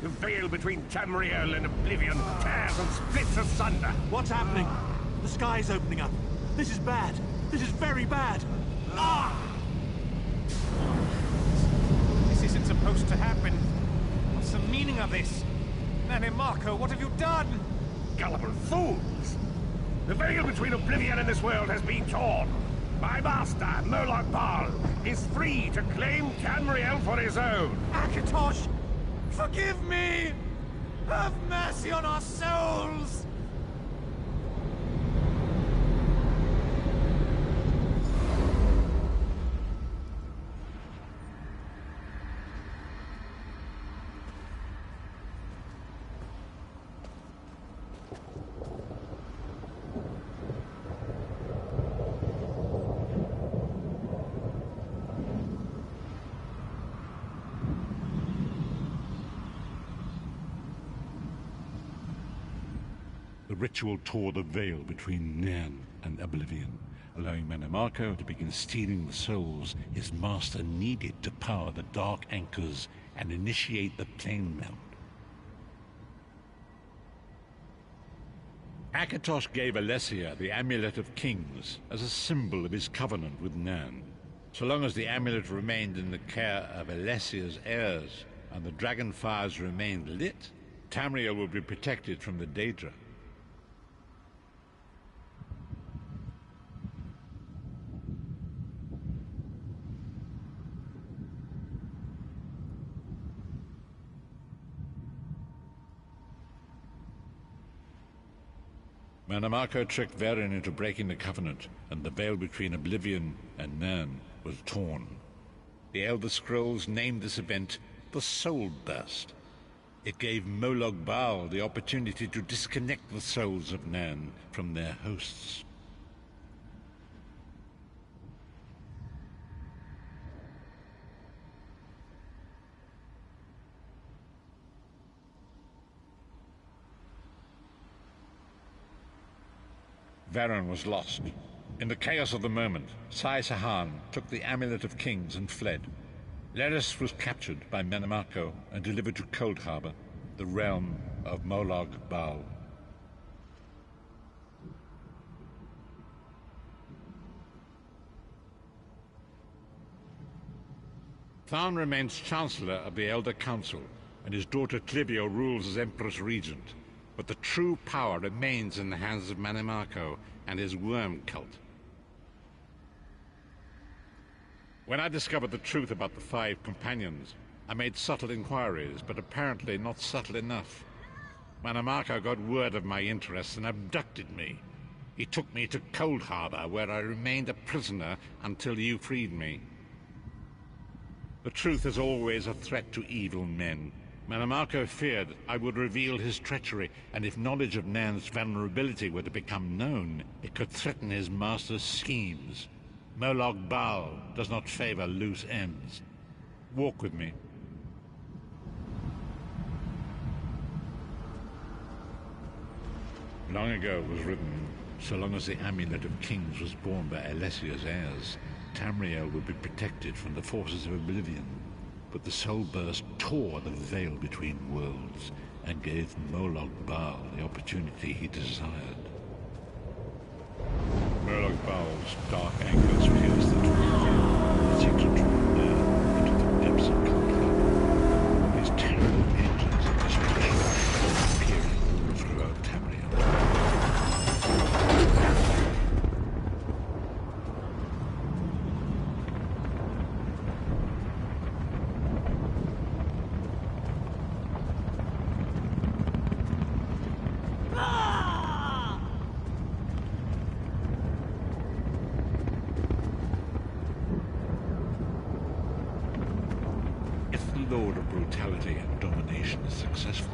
The veil between Tamriel and Oblivion tears and splits asunder. What's happening? The sky's opening up. This is bad. This is very bad. Ah! This isn't supposed to happen. What's the meaning of this? Menimarco, what have you done? Gullible fools! The veil between Oblivion and this world has been torn. My master, Moloch Bal, is free to claim Tamriel for his own. Akatosh, forgive me! Have mercy on our souls! The ritual tore the veil between Neon and Oblivion, allowing Mannimarco to begin stealing the souls his master needed to power the Dark Anchors and initiate the plane melt. Akatosh gave Alessia the Amulet of Kings as a symbol of his covenant with Nan. So long as the amulet remained in the care of Alessia's heirs and the dragon fires remained lit, Tamriel would be protected from the Daedra. Mannimarco tricked Varen into breaking the Covenant, and the veil between Oblivion and Nan was torn. The Elder Scrolls named this event the Soul Burst. It gave Moloch Bal the opportunity to disconnect the souls of Nan from their hosts. Varen was lost. In the chaos of the moment, Sai Sahan took the Amulet of Kings and fled. Leris was captured by Mannimarco and delivered to Cold Harbor, the realm of Moloch Bal. Tharn remains Chancellor of the Elder Council, and his daughter Clivio rules as Empress Regent. But the true power remains in the hands of Mannimarco and his worm cult. When I discovered the truth about the 5 companions, I made subtle inquiries, but apparently not subtle enough. Mannimarco got word of my interests and abducted me. He took me to Cold Harbor, where I remained a prisoner until you freed me. The truth is always a threat to evil men. Mannimarco feared I would reveal his treachery, and if knowledge of Nan's vulnerability were to become known, it could threaten his master's schemes. Moloch Bal does not favor loose ends. Walk with me. Long ago it was written, so long as the Amulet of Kings was borne by Alessia's heirs, Tamriel would be protected from the forces of Oblivion. But the Soul Burst tore the veil between worlds and gave Moloch Bal the opportunity he desired. Moloch Bal's dark anchors pierced the twin veil and seemed to draw near into the depths of Cold Harbor. His terrible engines of destruction appearing all throughout Tamriel. Lord of brutality and domination is successful,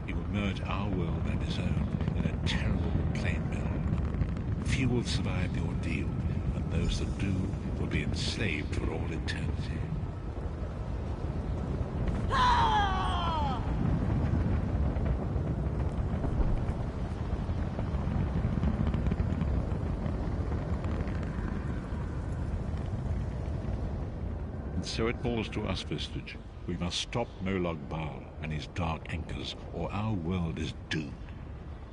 he will merge our world and his own in a terrible plane meld. Few will survive the ordeal, and those that do will be enslaved for all eternity. And so it falls to us, Vistage. We must stop Moloch Bal and his dark anchors, or our world is doomed.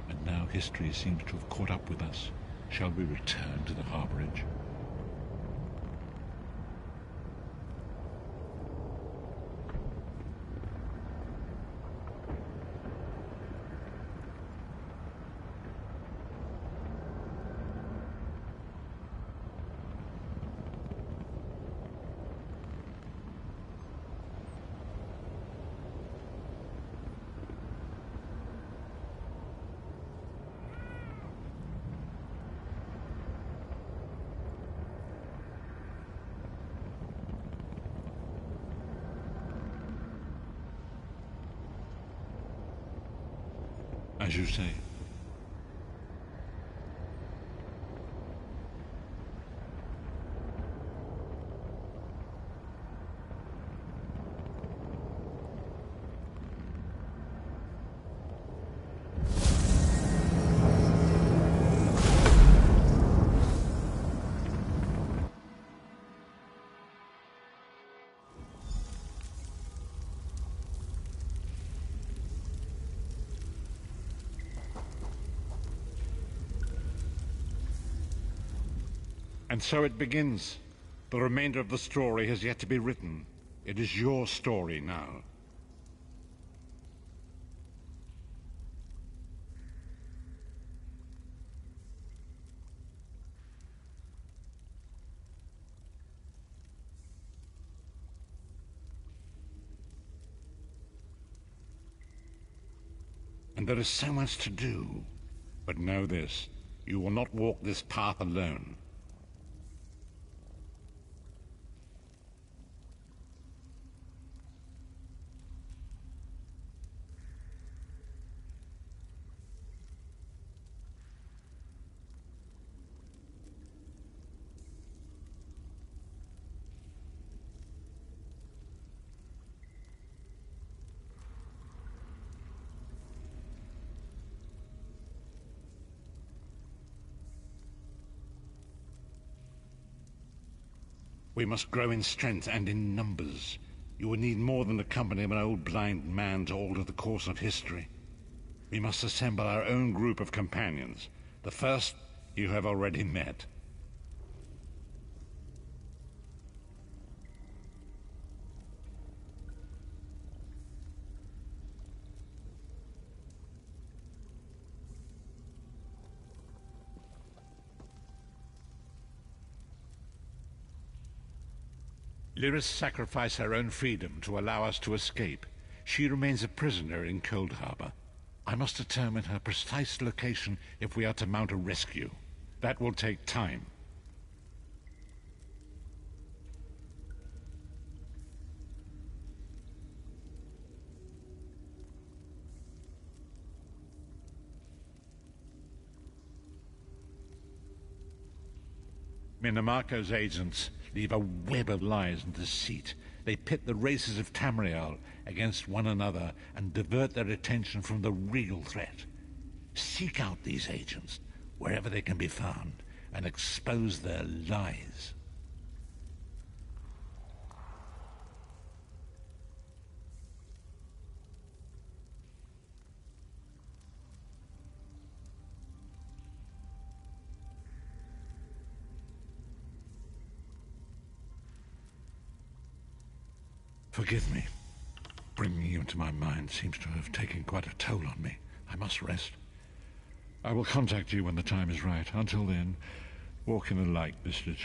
And now history seems to have caught up with us. Shall we return to the harborage? As you say. And so it begins. The remainder of the story has yet to be written. It is your story now. And there is so much to do. But know this, you will not walk this path alone. We must grow in strength and in numbers. You will need more than the company of an old blind man to alter the course of history. We must assemble our own group of companions. The first you have already met. Lyris sacrificed her own freedom to allow us to escape. She remains a prisoner in Cold Harbor. I must determine her precise location if we are to mount a rescue. That will take time. Minamarco's agents leave a web of lies and deceit. They pit the races of Tamriel against one another and divert their attention from the real threat. Seek out these agents, wherever they can be found, and expose their lies. Forgive me. Bringing you into my mind seems to have taken quite a toll on me. I must rest. I will contact you when the time is right. Until then, walk in the light, Mistress.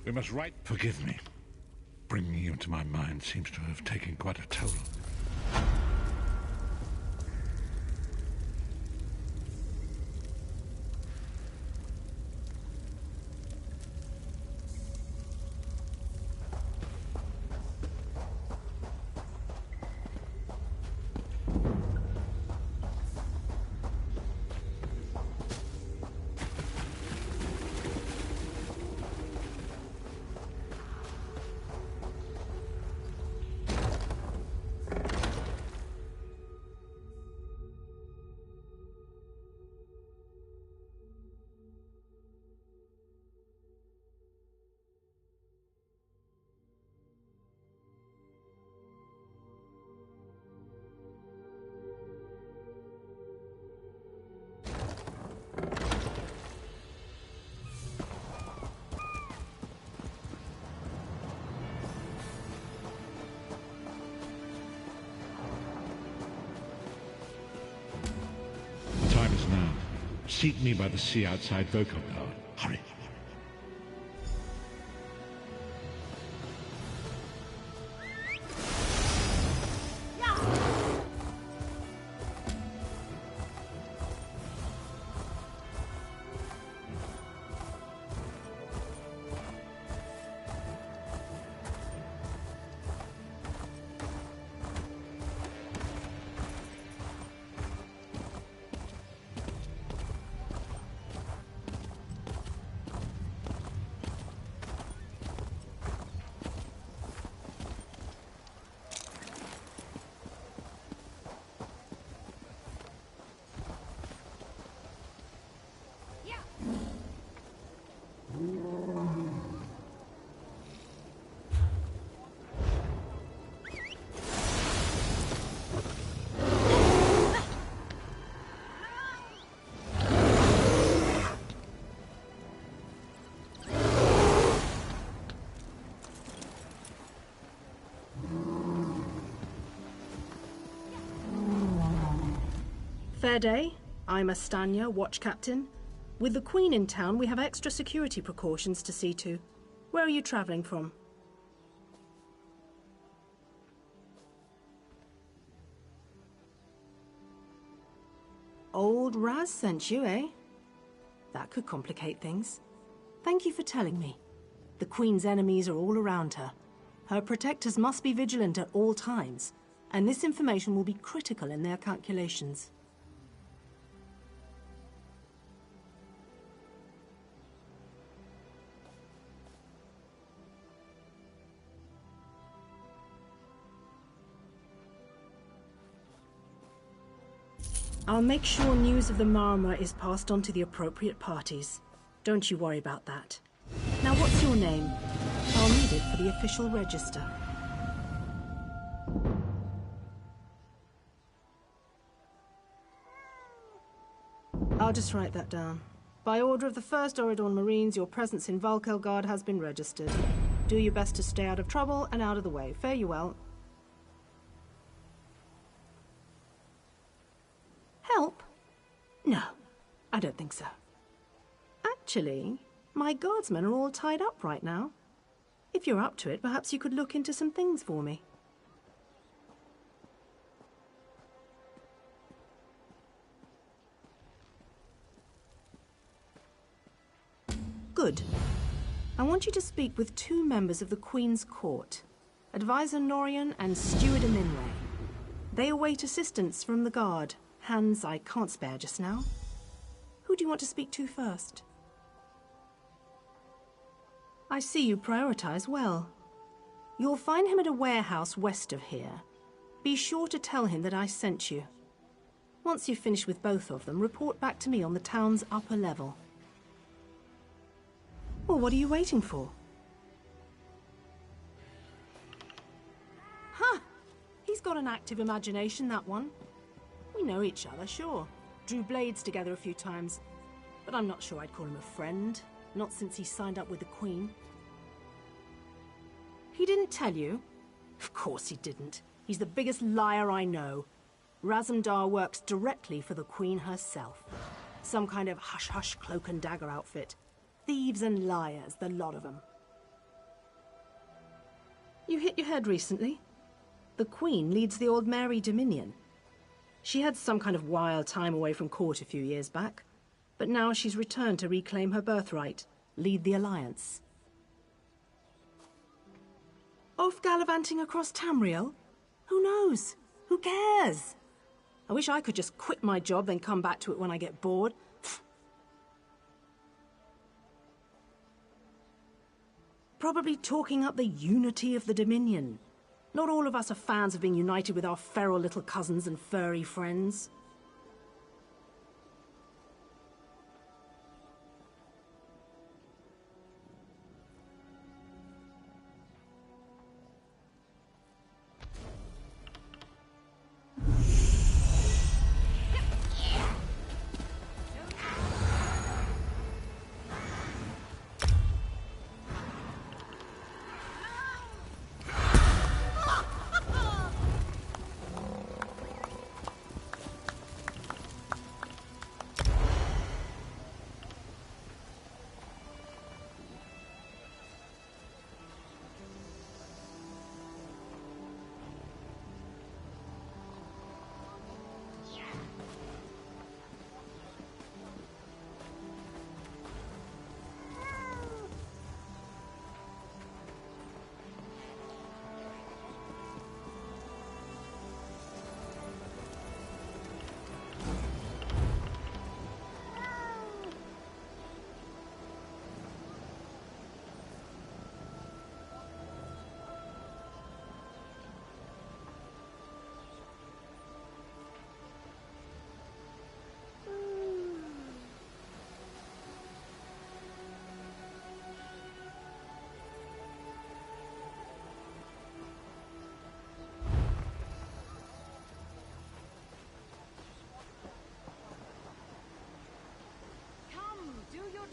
We must write. Forgive me. Bringing you into my mind seems to have taken quite a toll. now. Seat me by the sea outside Voco Tower. Hurry. Fair day. I'm Astanya, watch captain. With the Queen in town, we have extra security precautions to see to. Where are you traveling from? Old Raz sent you, eh? That could complicate things. Thank you for telling me. The Queen's enemies are all around her. Her protectors must be vigilant at all times, and this information will be critical in their calculations. I'll make sure news of the Marmor is passed on to the appropriate parties. Don't you worry about that. Now, what's your name? I'll need it for the official register. I'll just write that down. By order of the 1st Oridorn Marines, your presence in Valkelgard has been registered. Do your best to stay out of trouble and out of the way. Fare you well. Help? No, I don't think so. Actually, my guardsmen are all tied up right now. If you're up to it, perhaps you could look into some things for me. Good. I want you to speak with 2 members of the Queen's Court, Advisor Norian and Steward Aminway. They await assistance from the Guard. Hands I can't spare just now. Who do you want to speak to first? I see you prioritize well. You'll find him at a warehouse west of here. Be sure to tell him that I sent you. Once you've finished with both of them, report back to me on the town's upper level. Well, what are you waiting for? Huh! He's got an active imagination, that one. We know each other, sure. Drew blades together a few times. But I'm not sure I'd call him a friend. Not since he signed up with the Queen. He didn't tell you? Of course he didn't. He's the biggest liar I know. Razumdar works directly for the Queen herself. Some kind of hush-hush cloak and dagger outfit. Thieves and liars, the lot of them. You hit your head recently? The Queen leads the Old Mary Dominion. She had some kind of wild time away from court a few years back, but now she's returned to reclaim her birthright, lead the Alliance. Off gallivanting across Tamriel? Who knows? Who cares? I wish I could just quit my job, then come back to it when I get bored. Probably talking up the unity of the Dominion. Not all of us are fans of being united with our feral little cousins and furry friends.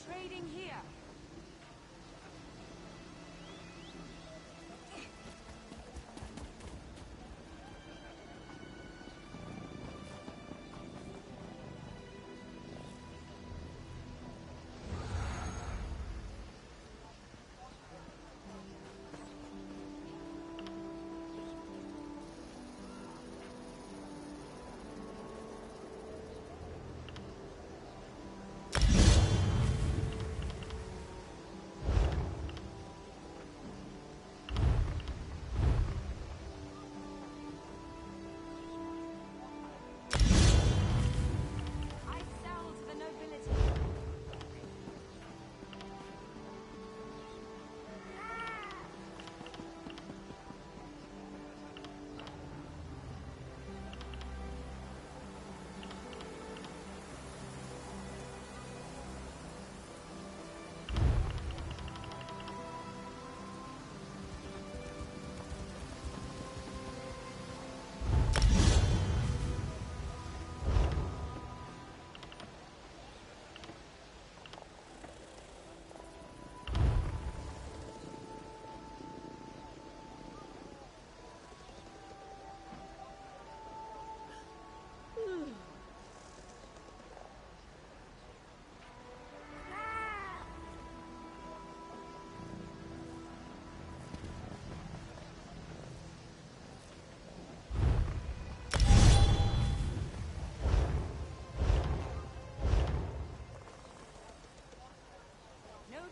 trading here.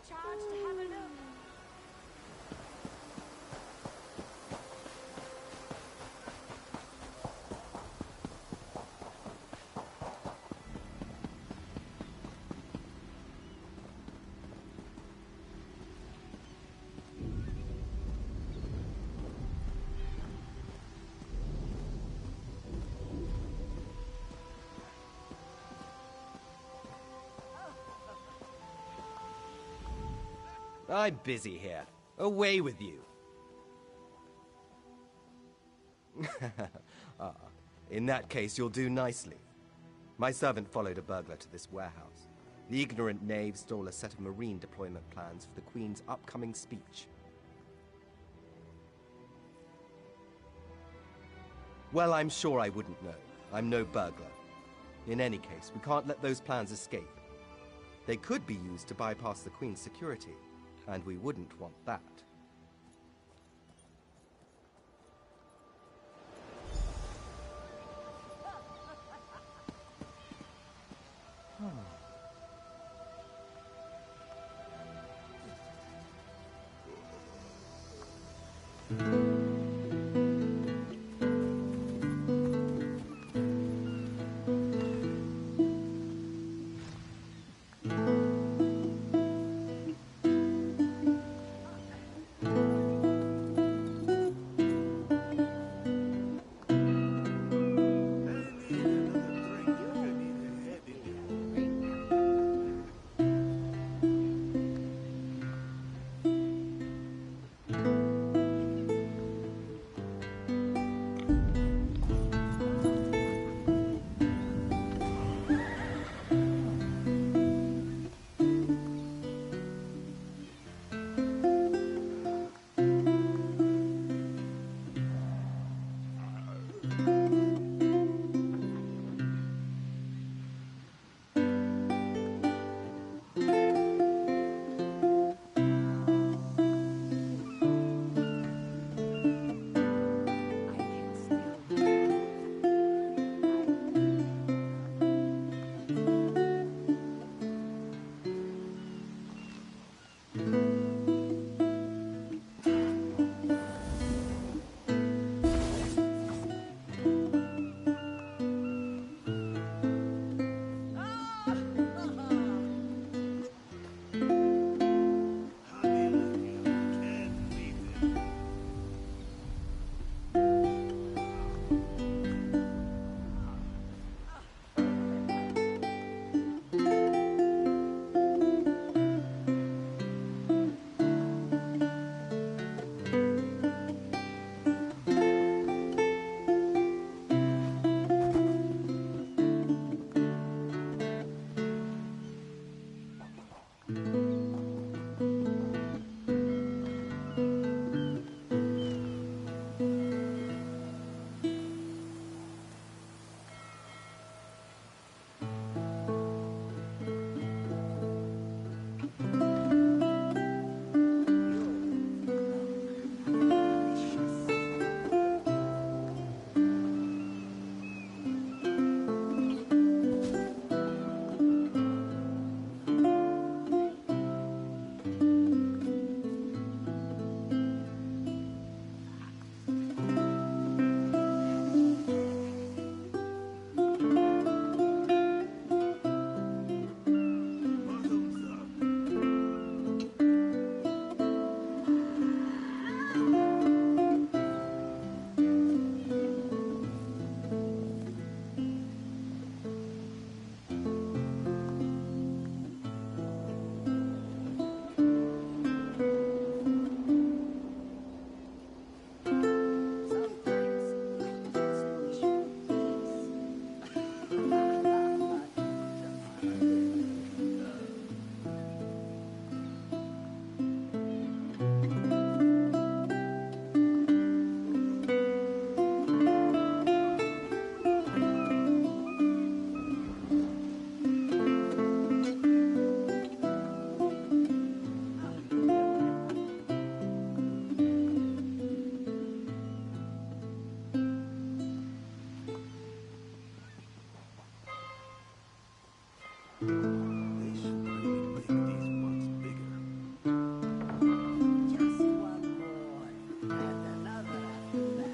Charge to have a look. I'm busy here. Away with you. In that case, you'll do nicely. My servant followed a burglar to this warehouse. The ignorant knave stole a set of marine deployment plans for the Queen's upcoming speech. Well, I'm sure I wouldn't know. I'm no burglar. In any case, we can't let those plans escape. They could be used to bypass the Queen's security. And we wouldn't want that. They should really make these ones bigger. Just one more, and another after that.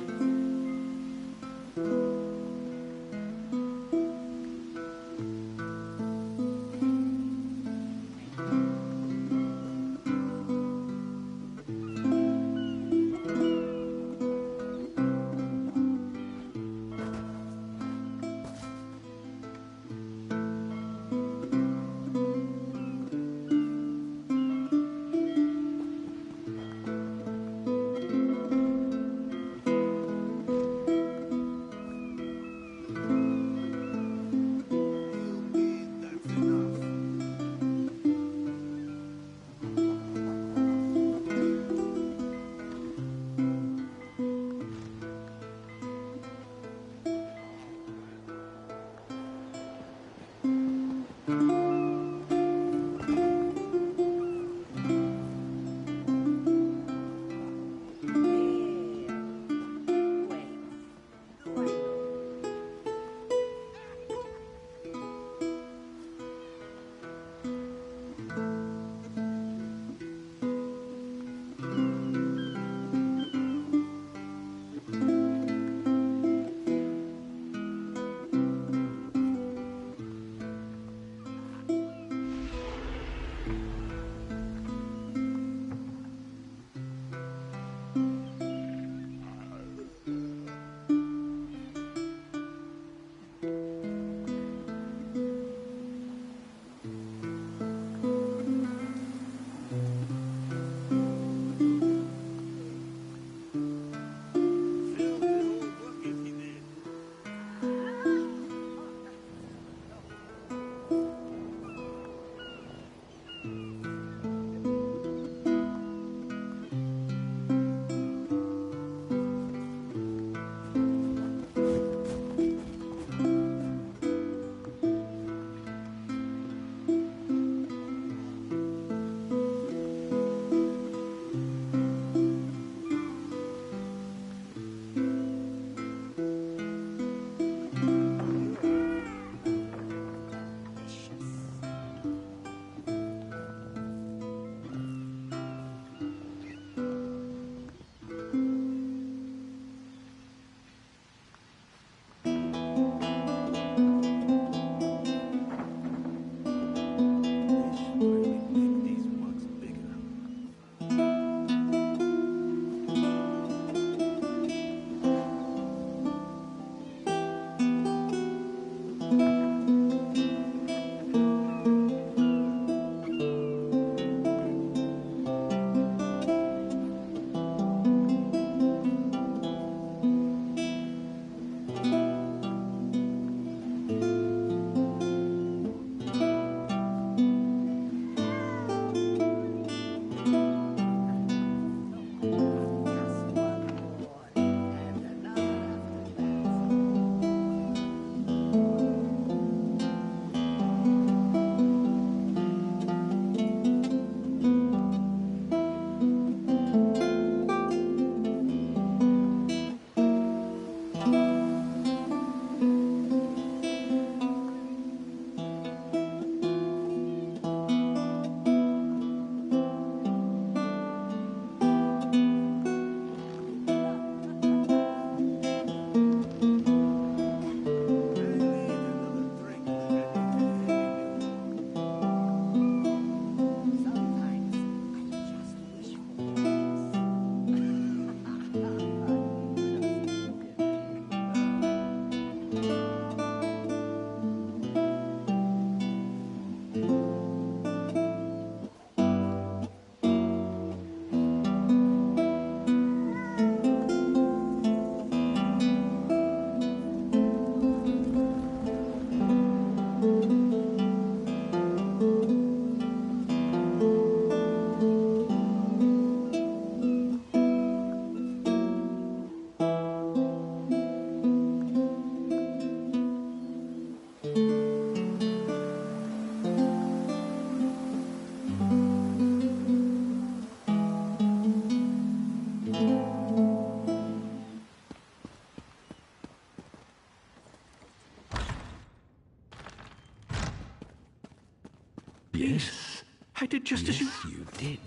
please. Yes. I did just as you... you did.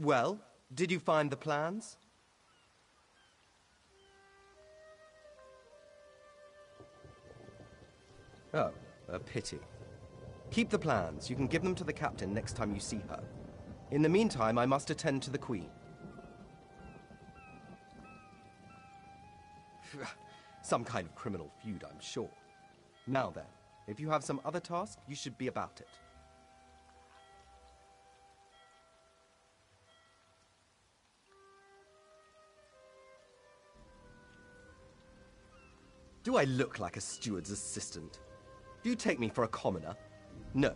Well, did you find the plans? Oh, a pity. Keep the plans. You can give them to the captain next time you see her. In the meantime, I must attend to the Queen. Some kind of criminal feud, I'm sure. Now then, if you have some other task, you should be about it. Do I look like a steward's assistant? Do you take me for a commoner? No.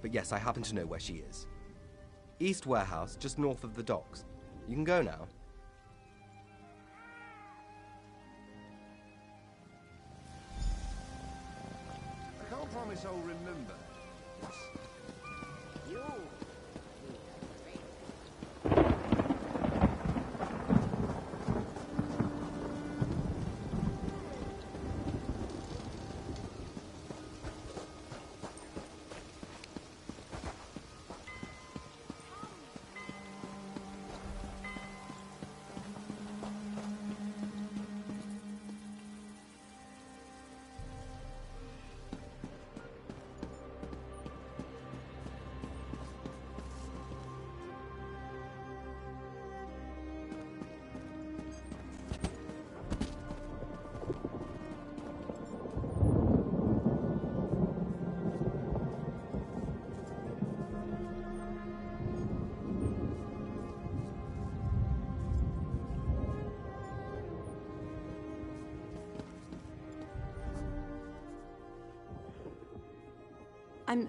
But yes, I happen to know where she is. East Warehouse, just north of the docks. You can go now. I can't promise I'll remember. You.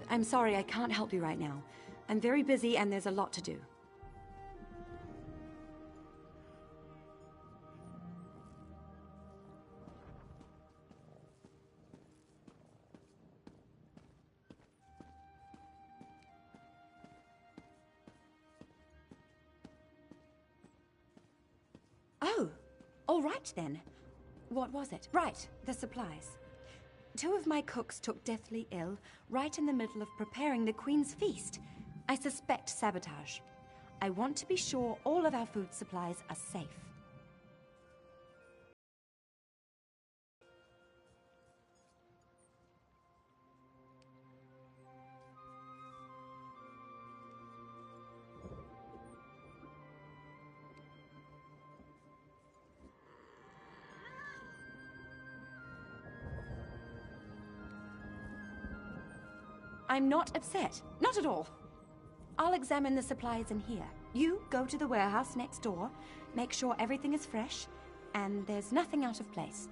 I'm sorry, I can't help you right now. I'm very busy and there's a lot to do. Oh, all right then. What was it? Right, the supplies. 2 of my cooks took deathly ill right in the middle of preparing the Queen's feast. I suspect sabotage. I want to be sure all of our food supplies are safe. I'm not upset. Not at all. I'll examine the supplies in here. You go to the warehouse next door, make sure everything is fresh, and there's nothing out of place.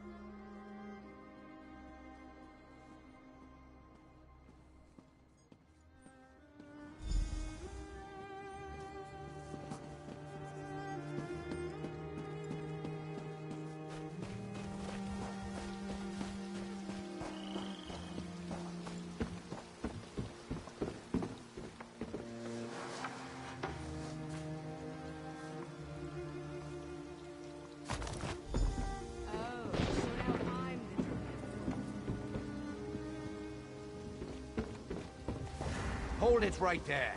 Hold it right there.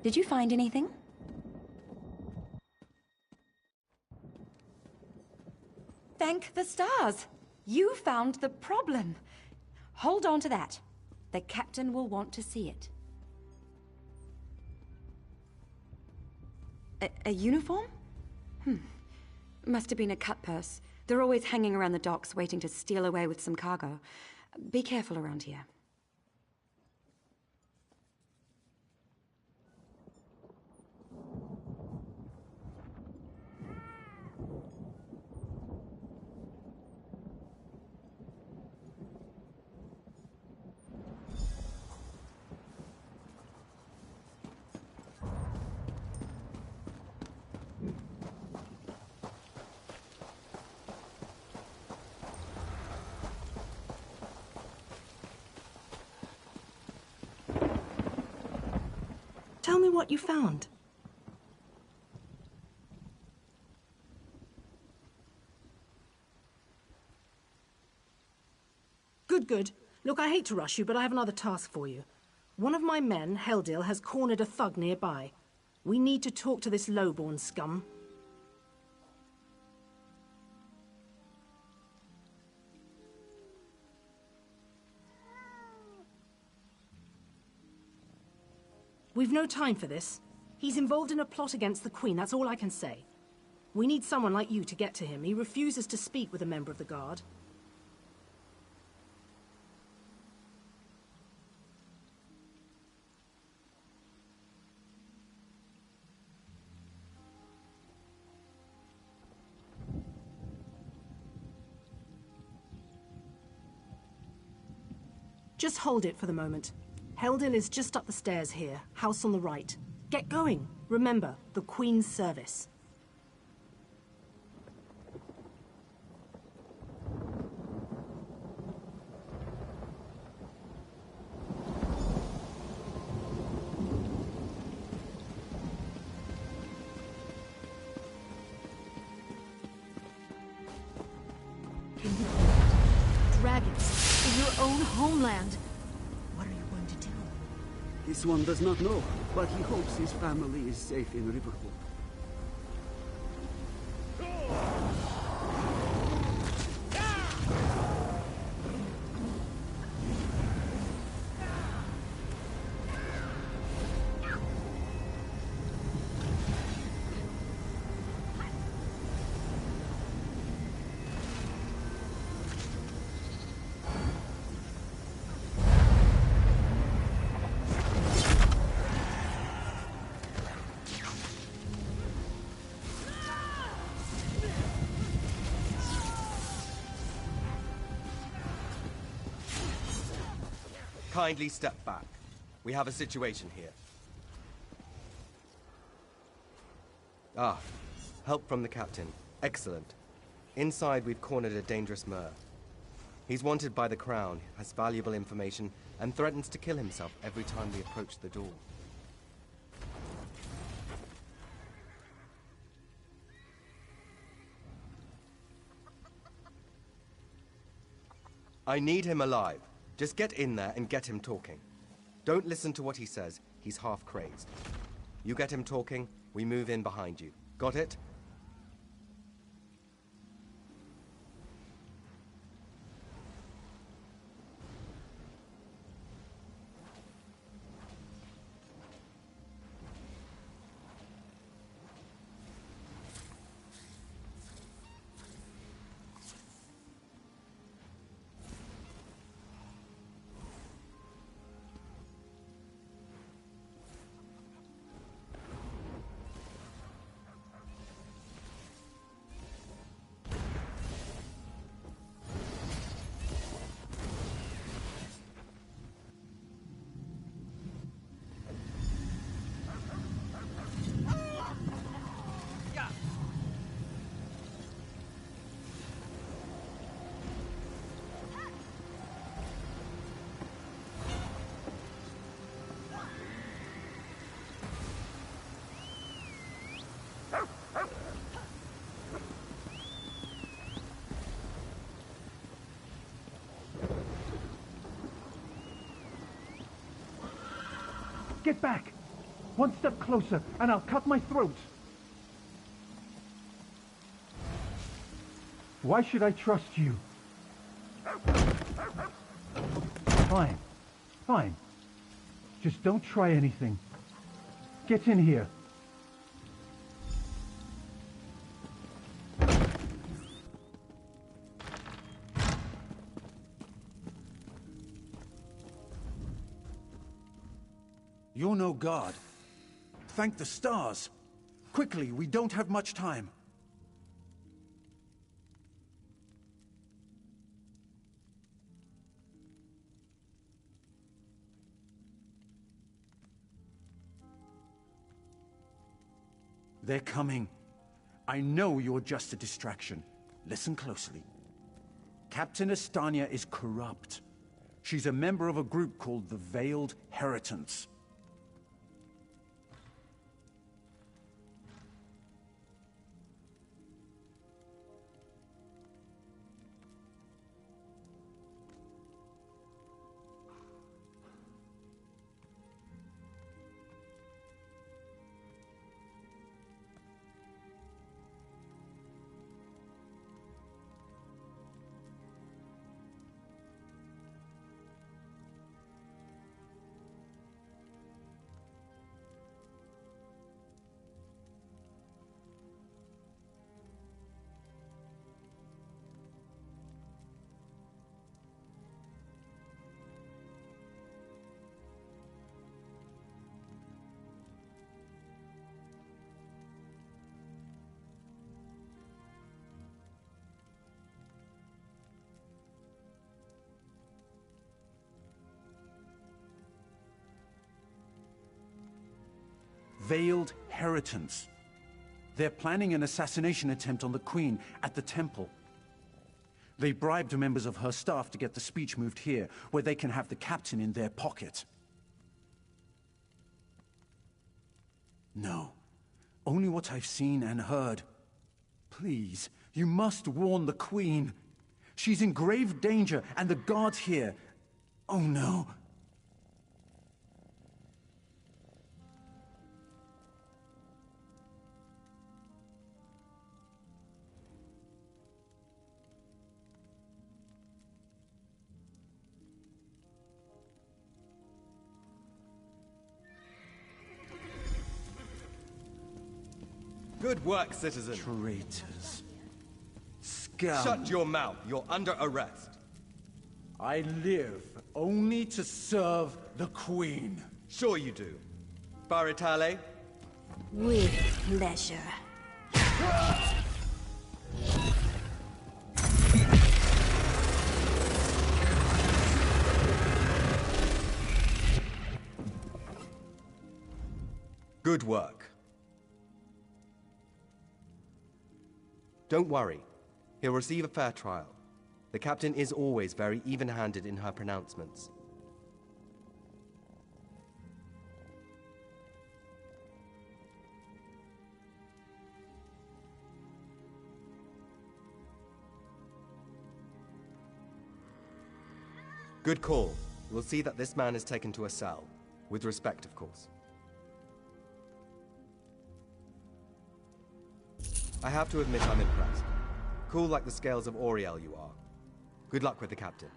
Did you find anything? Thank the stars! You found the problem. Hold on to that. The captain will want to see it. A uniform? Must have been a cut purse. They're always hanging around the docks waiting to steal away with some cargo. Be careful around here. Tell me what you found. Good. Look, I hate to rush you, but I have another task for you. One of my men, Heldil, has cornered a thug nearby. We need to talk to this lowborn scum. We've no time for this. He's involved in a plot against the Queen, that's all I can say. We need someone like you to get to him. He refuses to speak with a member of the Guard. Just hold it for the moment. Heldil is just up the stairs here, house on the right. Get going. Remember, the Queen's service. Dragons in your own homeland. This one does not know, but he hopes his family is safe in Riverhood. Kindly step back. We have a situation here. Ah, help from the captain. Excellent. Inside, we've cornered a dangerous Mer. He's wanted by the Crown, has valuable information, and threatens to kill himself every time we approach the door. I need him alive. Just get in there and get him talking. Don't listen to what he says. He's half crazed. You get him talking, we move in behind you. Got it? Get back! One step closer, and I'll cut my throat. Why should I trust you? Fine. Fine. Just don't try anything. Get in here. You're no god. Thank the stars. Quickly, we don't have much time. They're coming. I know you're just a distraction. Listen closely. Captain Estania is corrupt. She's a member of a group called the Veiled Heritants. Veiled Heritants. They're planning an assassination attempt on the Queen at the temple. They bribed members of her staff to get the speech moved here, where they can have the captain in their pocket. No. Only what I've seen and heard. Please, you must warn the Queen. She's in grave danger, and the guards here... Oh no. Good work, citizen. Traitors. Scum. Shut your mouth. You're under arrest. I live only to serve the Queen. Sure you do. Baritale? With pleasure. Good work. Don't worry. He'll receive a fair trial. The captain is always very even-handed in her pronouncements. Good call. We'll see that this man is taken to a cell. With respect, of course. I have to admit I'm impressed. Cool like the scales of Auriel you are. Good luck with the captain.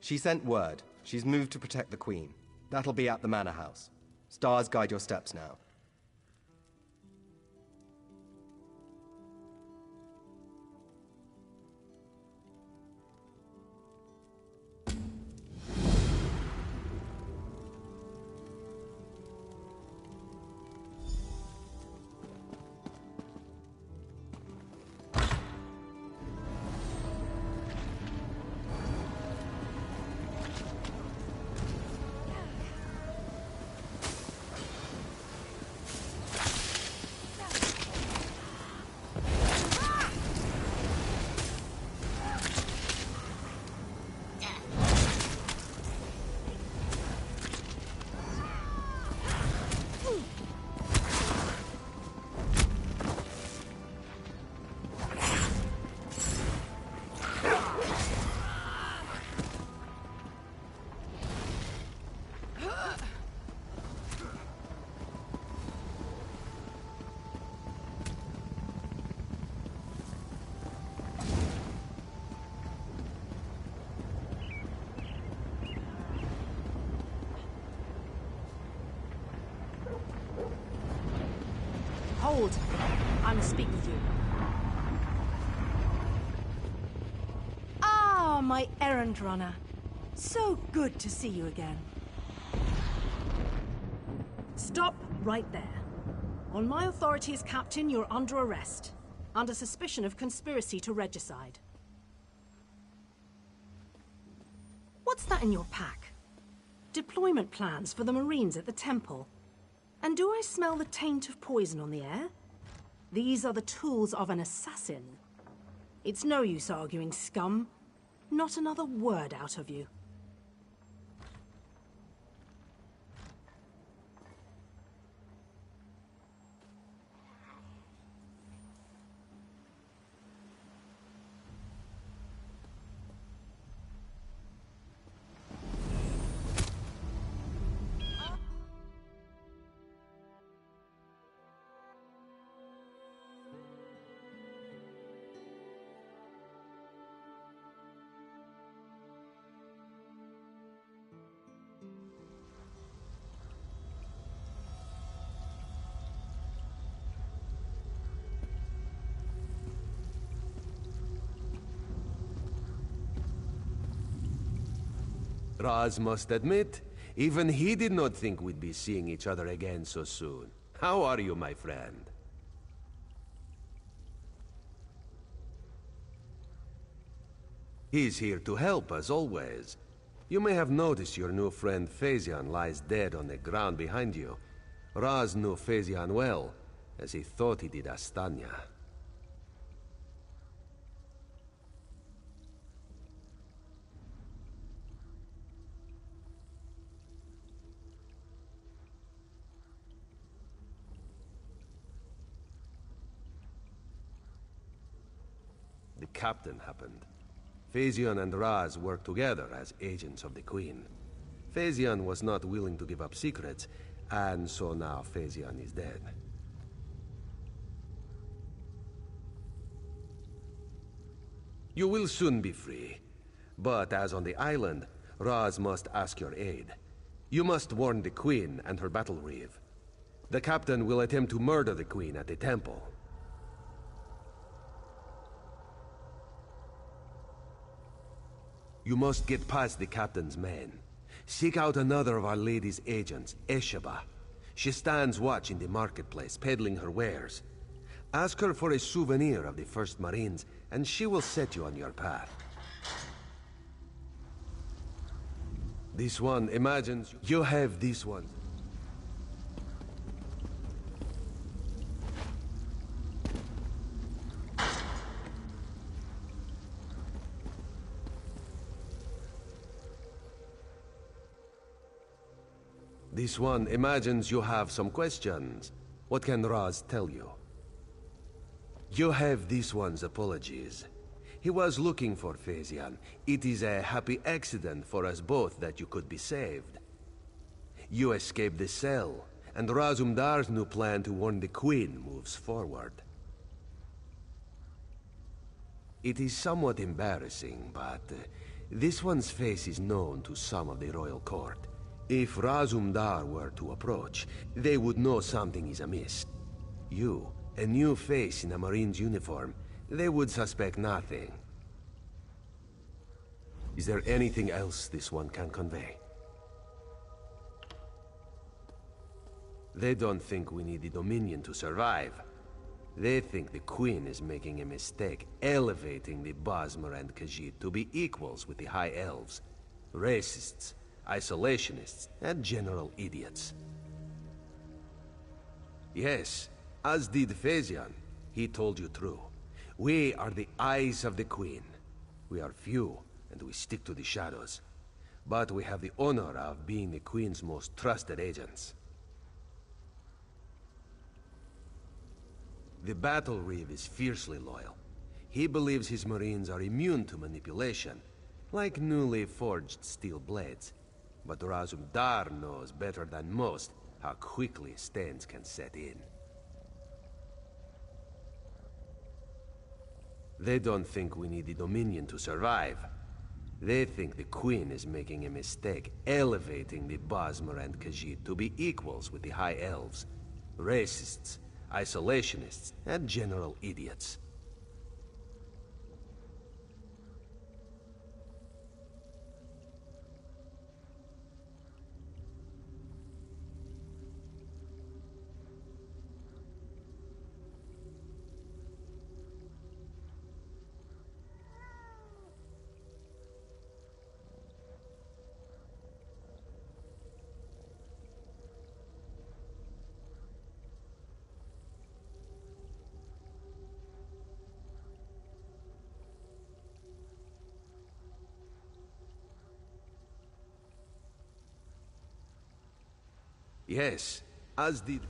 She sent word. She's moved to protect the Queen. That'll be at the Manor House. Stars guide your steps now. Hold! I must speak with you. Ah, my errand runner. So good to see you again. Stop right there. On my authority as captain, you're under arrest. Under suspicion of conspiracy to regicide. What's that in your pack? Deployment plans for the Marines at the temple. And do I smell the taint of poison on the air? These are the tools of an assassin. It's no use arguing, scum. Not another word out of you. Raz must admit, even he did not think we'd be seeing each other again so soon. How are you, my friend? He's here to help, as always. You may have noticed your new friend Phazion lies dead on the ground behind you. Raz knew Phazion well, as he thought he did Astanya. The captain happened. Phazion and Raz worked together as agents of the Queen. Phazion was not willing to give up secrets, and so now Phazion is dead. You will soon be free. But as on the island, Raz must ask your aid. You must warn the Queen and her battle reeve. The captain will attempt to murder the Queen at the temple. You must get past the captain's men. Seek out another of Our Lady's agents, Esheba. She stands watch in the marketplace, peddling her wares. Ask her for a souvenir of the First Marines, and she will set you on your path. This one imagines you have this one. This one imagines you have some questions. What can Raz tell you? You have this one's apologies. He was looking for Phazion. It is a happy accident for us both that you could be saved. You escaped the cell, and Razumdar's new plan to warn the Queen moves forward. It is somewhat embarrassing, but This one's face is known to some of the royal court. If Razumdar were to approach, they would know something is amiss. You, a new face in a Marine's uniform, they would suspect nothing. Is there anything else this one can convey? They don't think we need the Dominion to survive. They think the Queen is making a mistake, elevating the Bosmer and Khajiit to be equals with the High Elves. Racists, isolationists, and general idiots. Yes, as did Phazian. He told you true. We are the eyes of the Queen. We are few, and we stick to the shadows. But we have the honor of being the Queen's most trusted agents. The Battle Reeve is fiercely loyal. He believes his Marines are immune to manipulation, like newly forged steel blades. But Razumdar knows better than most how quickly stains can set in. They don't think we need the Dominion to survive. They think the Queen is making a mistake, elevating the Bosmer and Khajiit to be equals with the High Elves. Racists, isolationists, and general idiots. Yes, as did...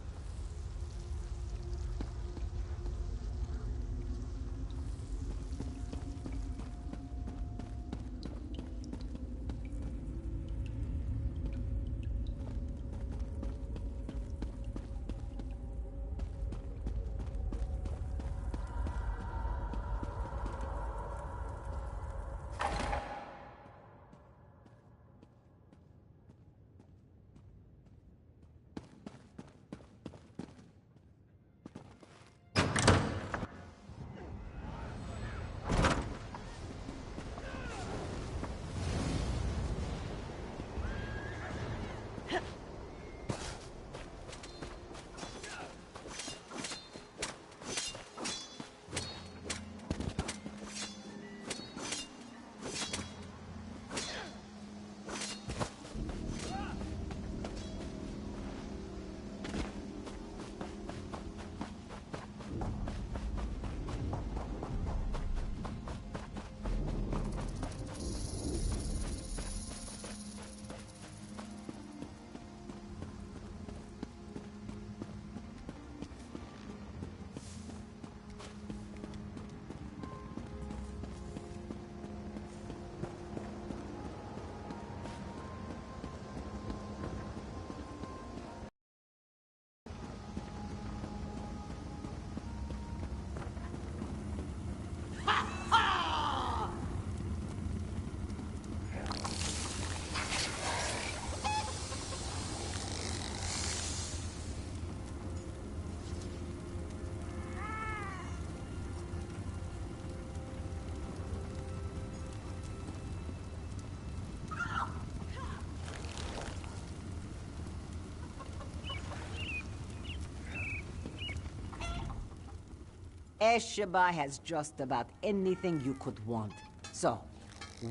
Esheba has just about anything you could want. So,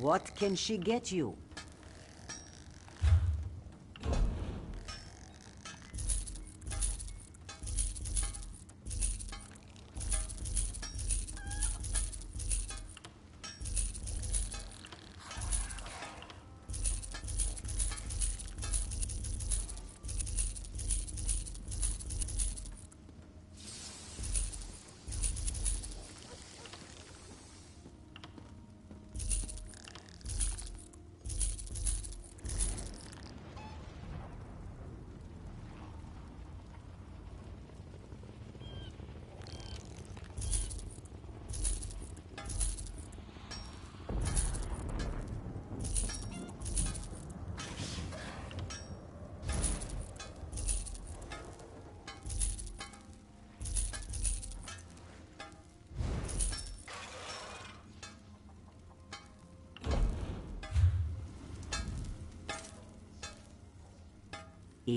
what can she get you?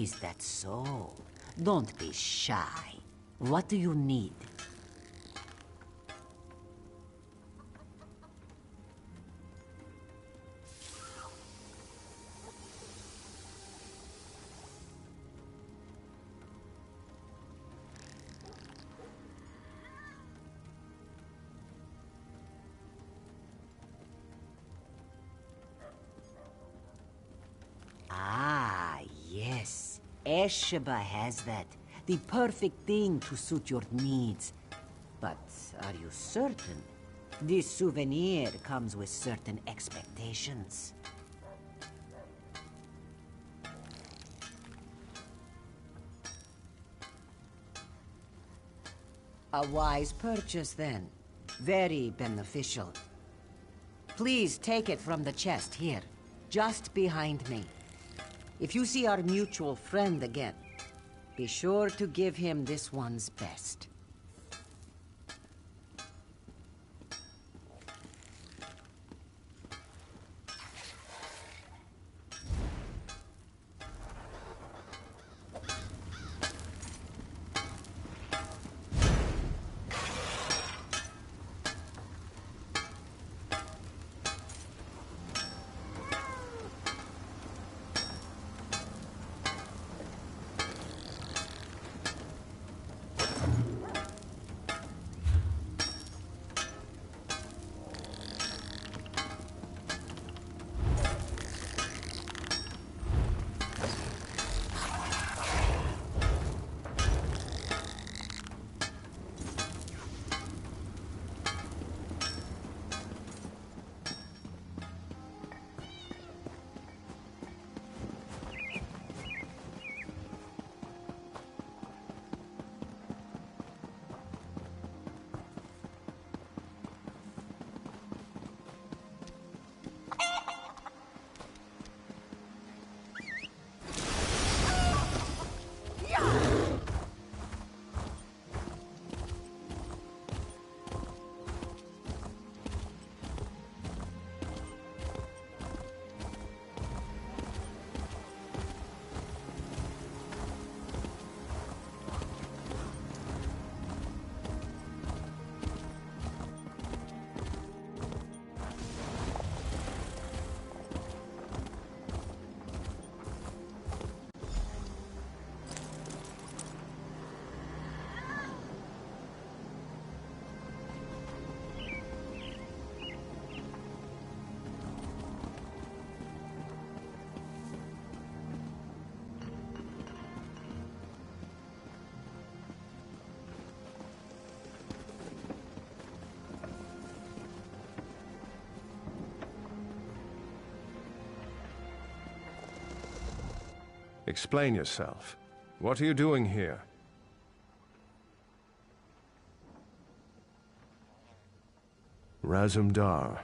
Is that so? Don't be shy. What do you need? Ah, yes. Esheba has that. The perfect thing to suit your needs. But are you certain? This souvenir comes with certain expectations. A wise purchase, then. Very beneficial. Please take it from the chest here, just behind me. If you see our mutual friend again, be sure to give him this one's best. Explain yourself. What are you doing here? Razumdar.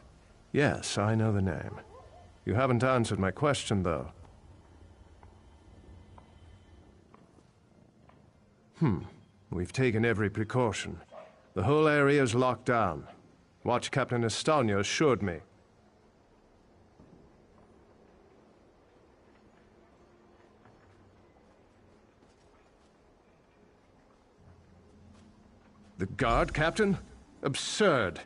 Yes, I know the name. You haven't answered my question, though. We've taken every precaution. The whole area is locked down. Watch Captain Estonia assured me. The guard, Captain? Absurd.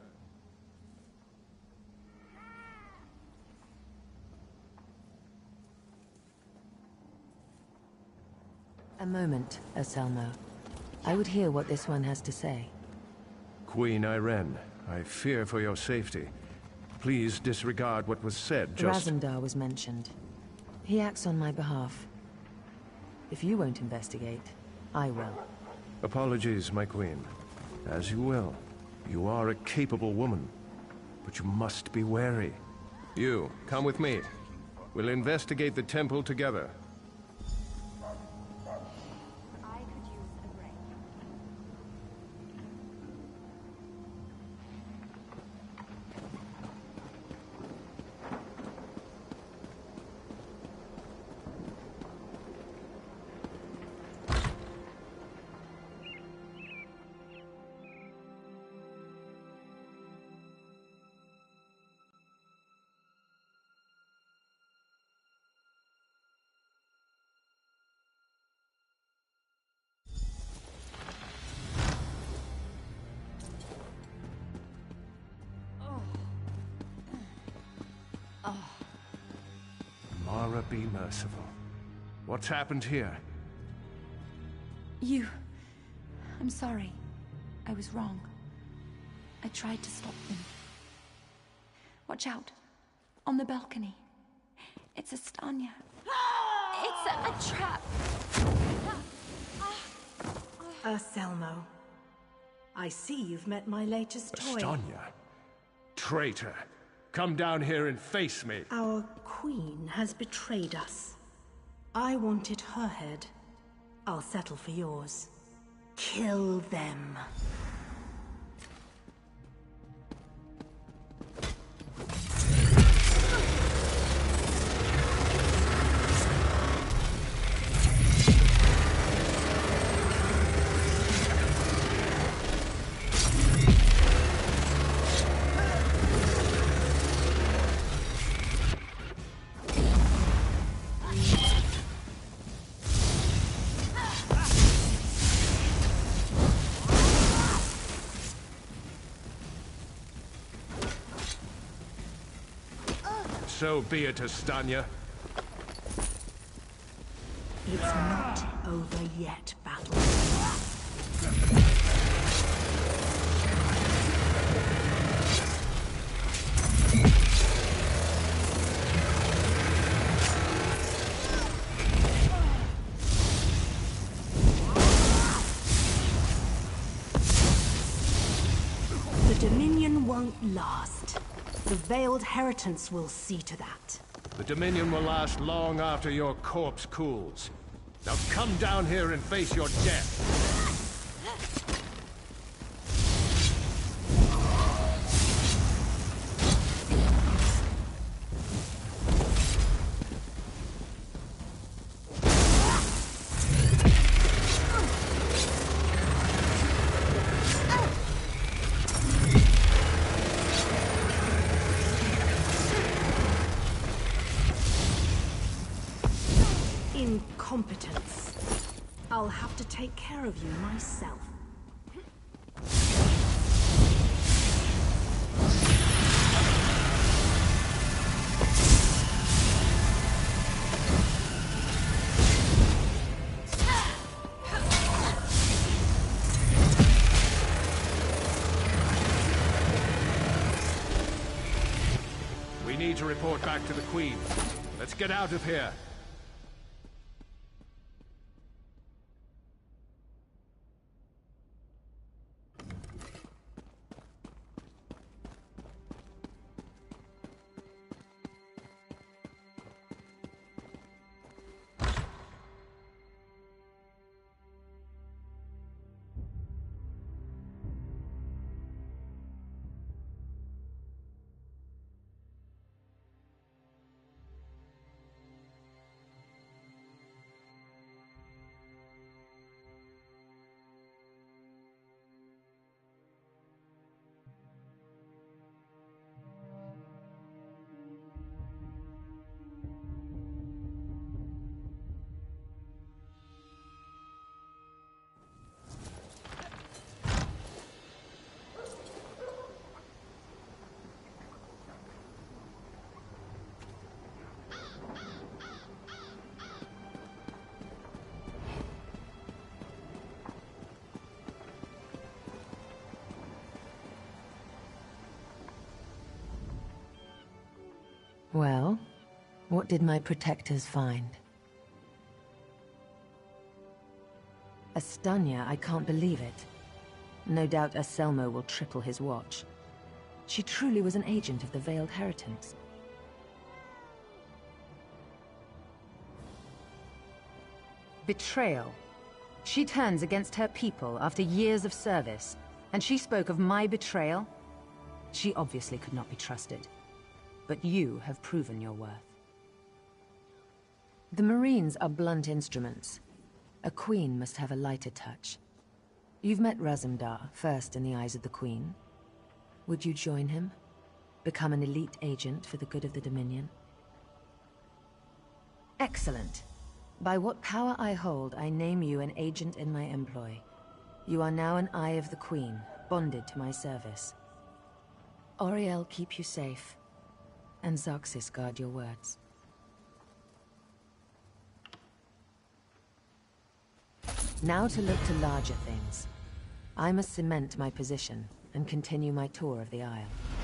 A moment, Anselmo. I would hear what this one has to say. Queen Irene, I fear for your safety. Please disregard what was said, just— Razumdar was mentioned. He acts on my behalf. If you won't investigate, I will. Apologies, my queen. As you will. You are a capable woman. But you must be wary. You, come with me. We'll investigate the temple together. Mara, be merciful. What's happened here? You... I'm sorry. I was wrong. I tried to stop them. Watch out. On the balcony. It's Estanya. It's a trap. Selmo. I see you've met my latest toy. Estanya? Traitor. Come down here and face me. Our queen has betrayed us. I wanted her head. I'll settle for yours. Kill them. So be it, Estanya. It's not over yet, battle. The Dominion won't last. The Veiled Heritance will see to that. The Dominion will last long after your corpse cools. Now come down here and face your death. Incompetence. I'll have to take care of you myself. We need to report back to the Queen. Let's get out of here. Well, what did my protectors find? Estanya, I can't believe it. No doubt Anselmo will triple his watch. She truly was an agent of the Veiled Heritance. Betrayal. She turns against her people after years of service, and she spoke of my betrayal? She obviously could not be trusted. But you have proven your worth. The Marines are blunt instruments. A queen must have a lighter touch. You've met Razumdar, first in the eyes of the Queen. Would you join him? Become an elite agent for the good of the Dominion? Excellent. By what power I hold, I name you an agent in my employ. You are now an Eye of the Queen, bonded to my service. Auriel keep you safe, and Zoxis guard your words. Now to look to larger things. I must cement my position and continue my tour of the Isle.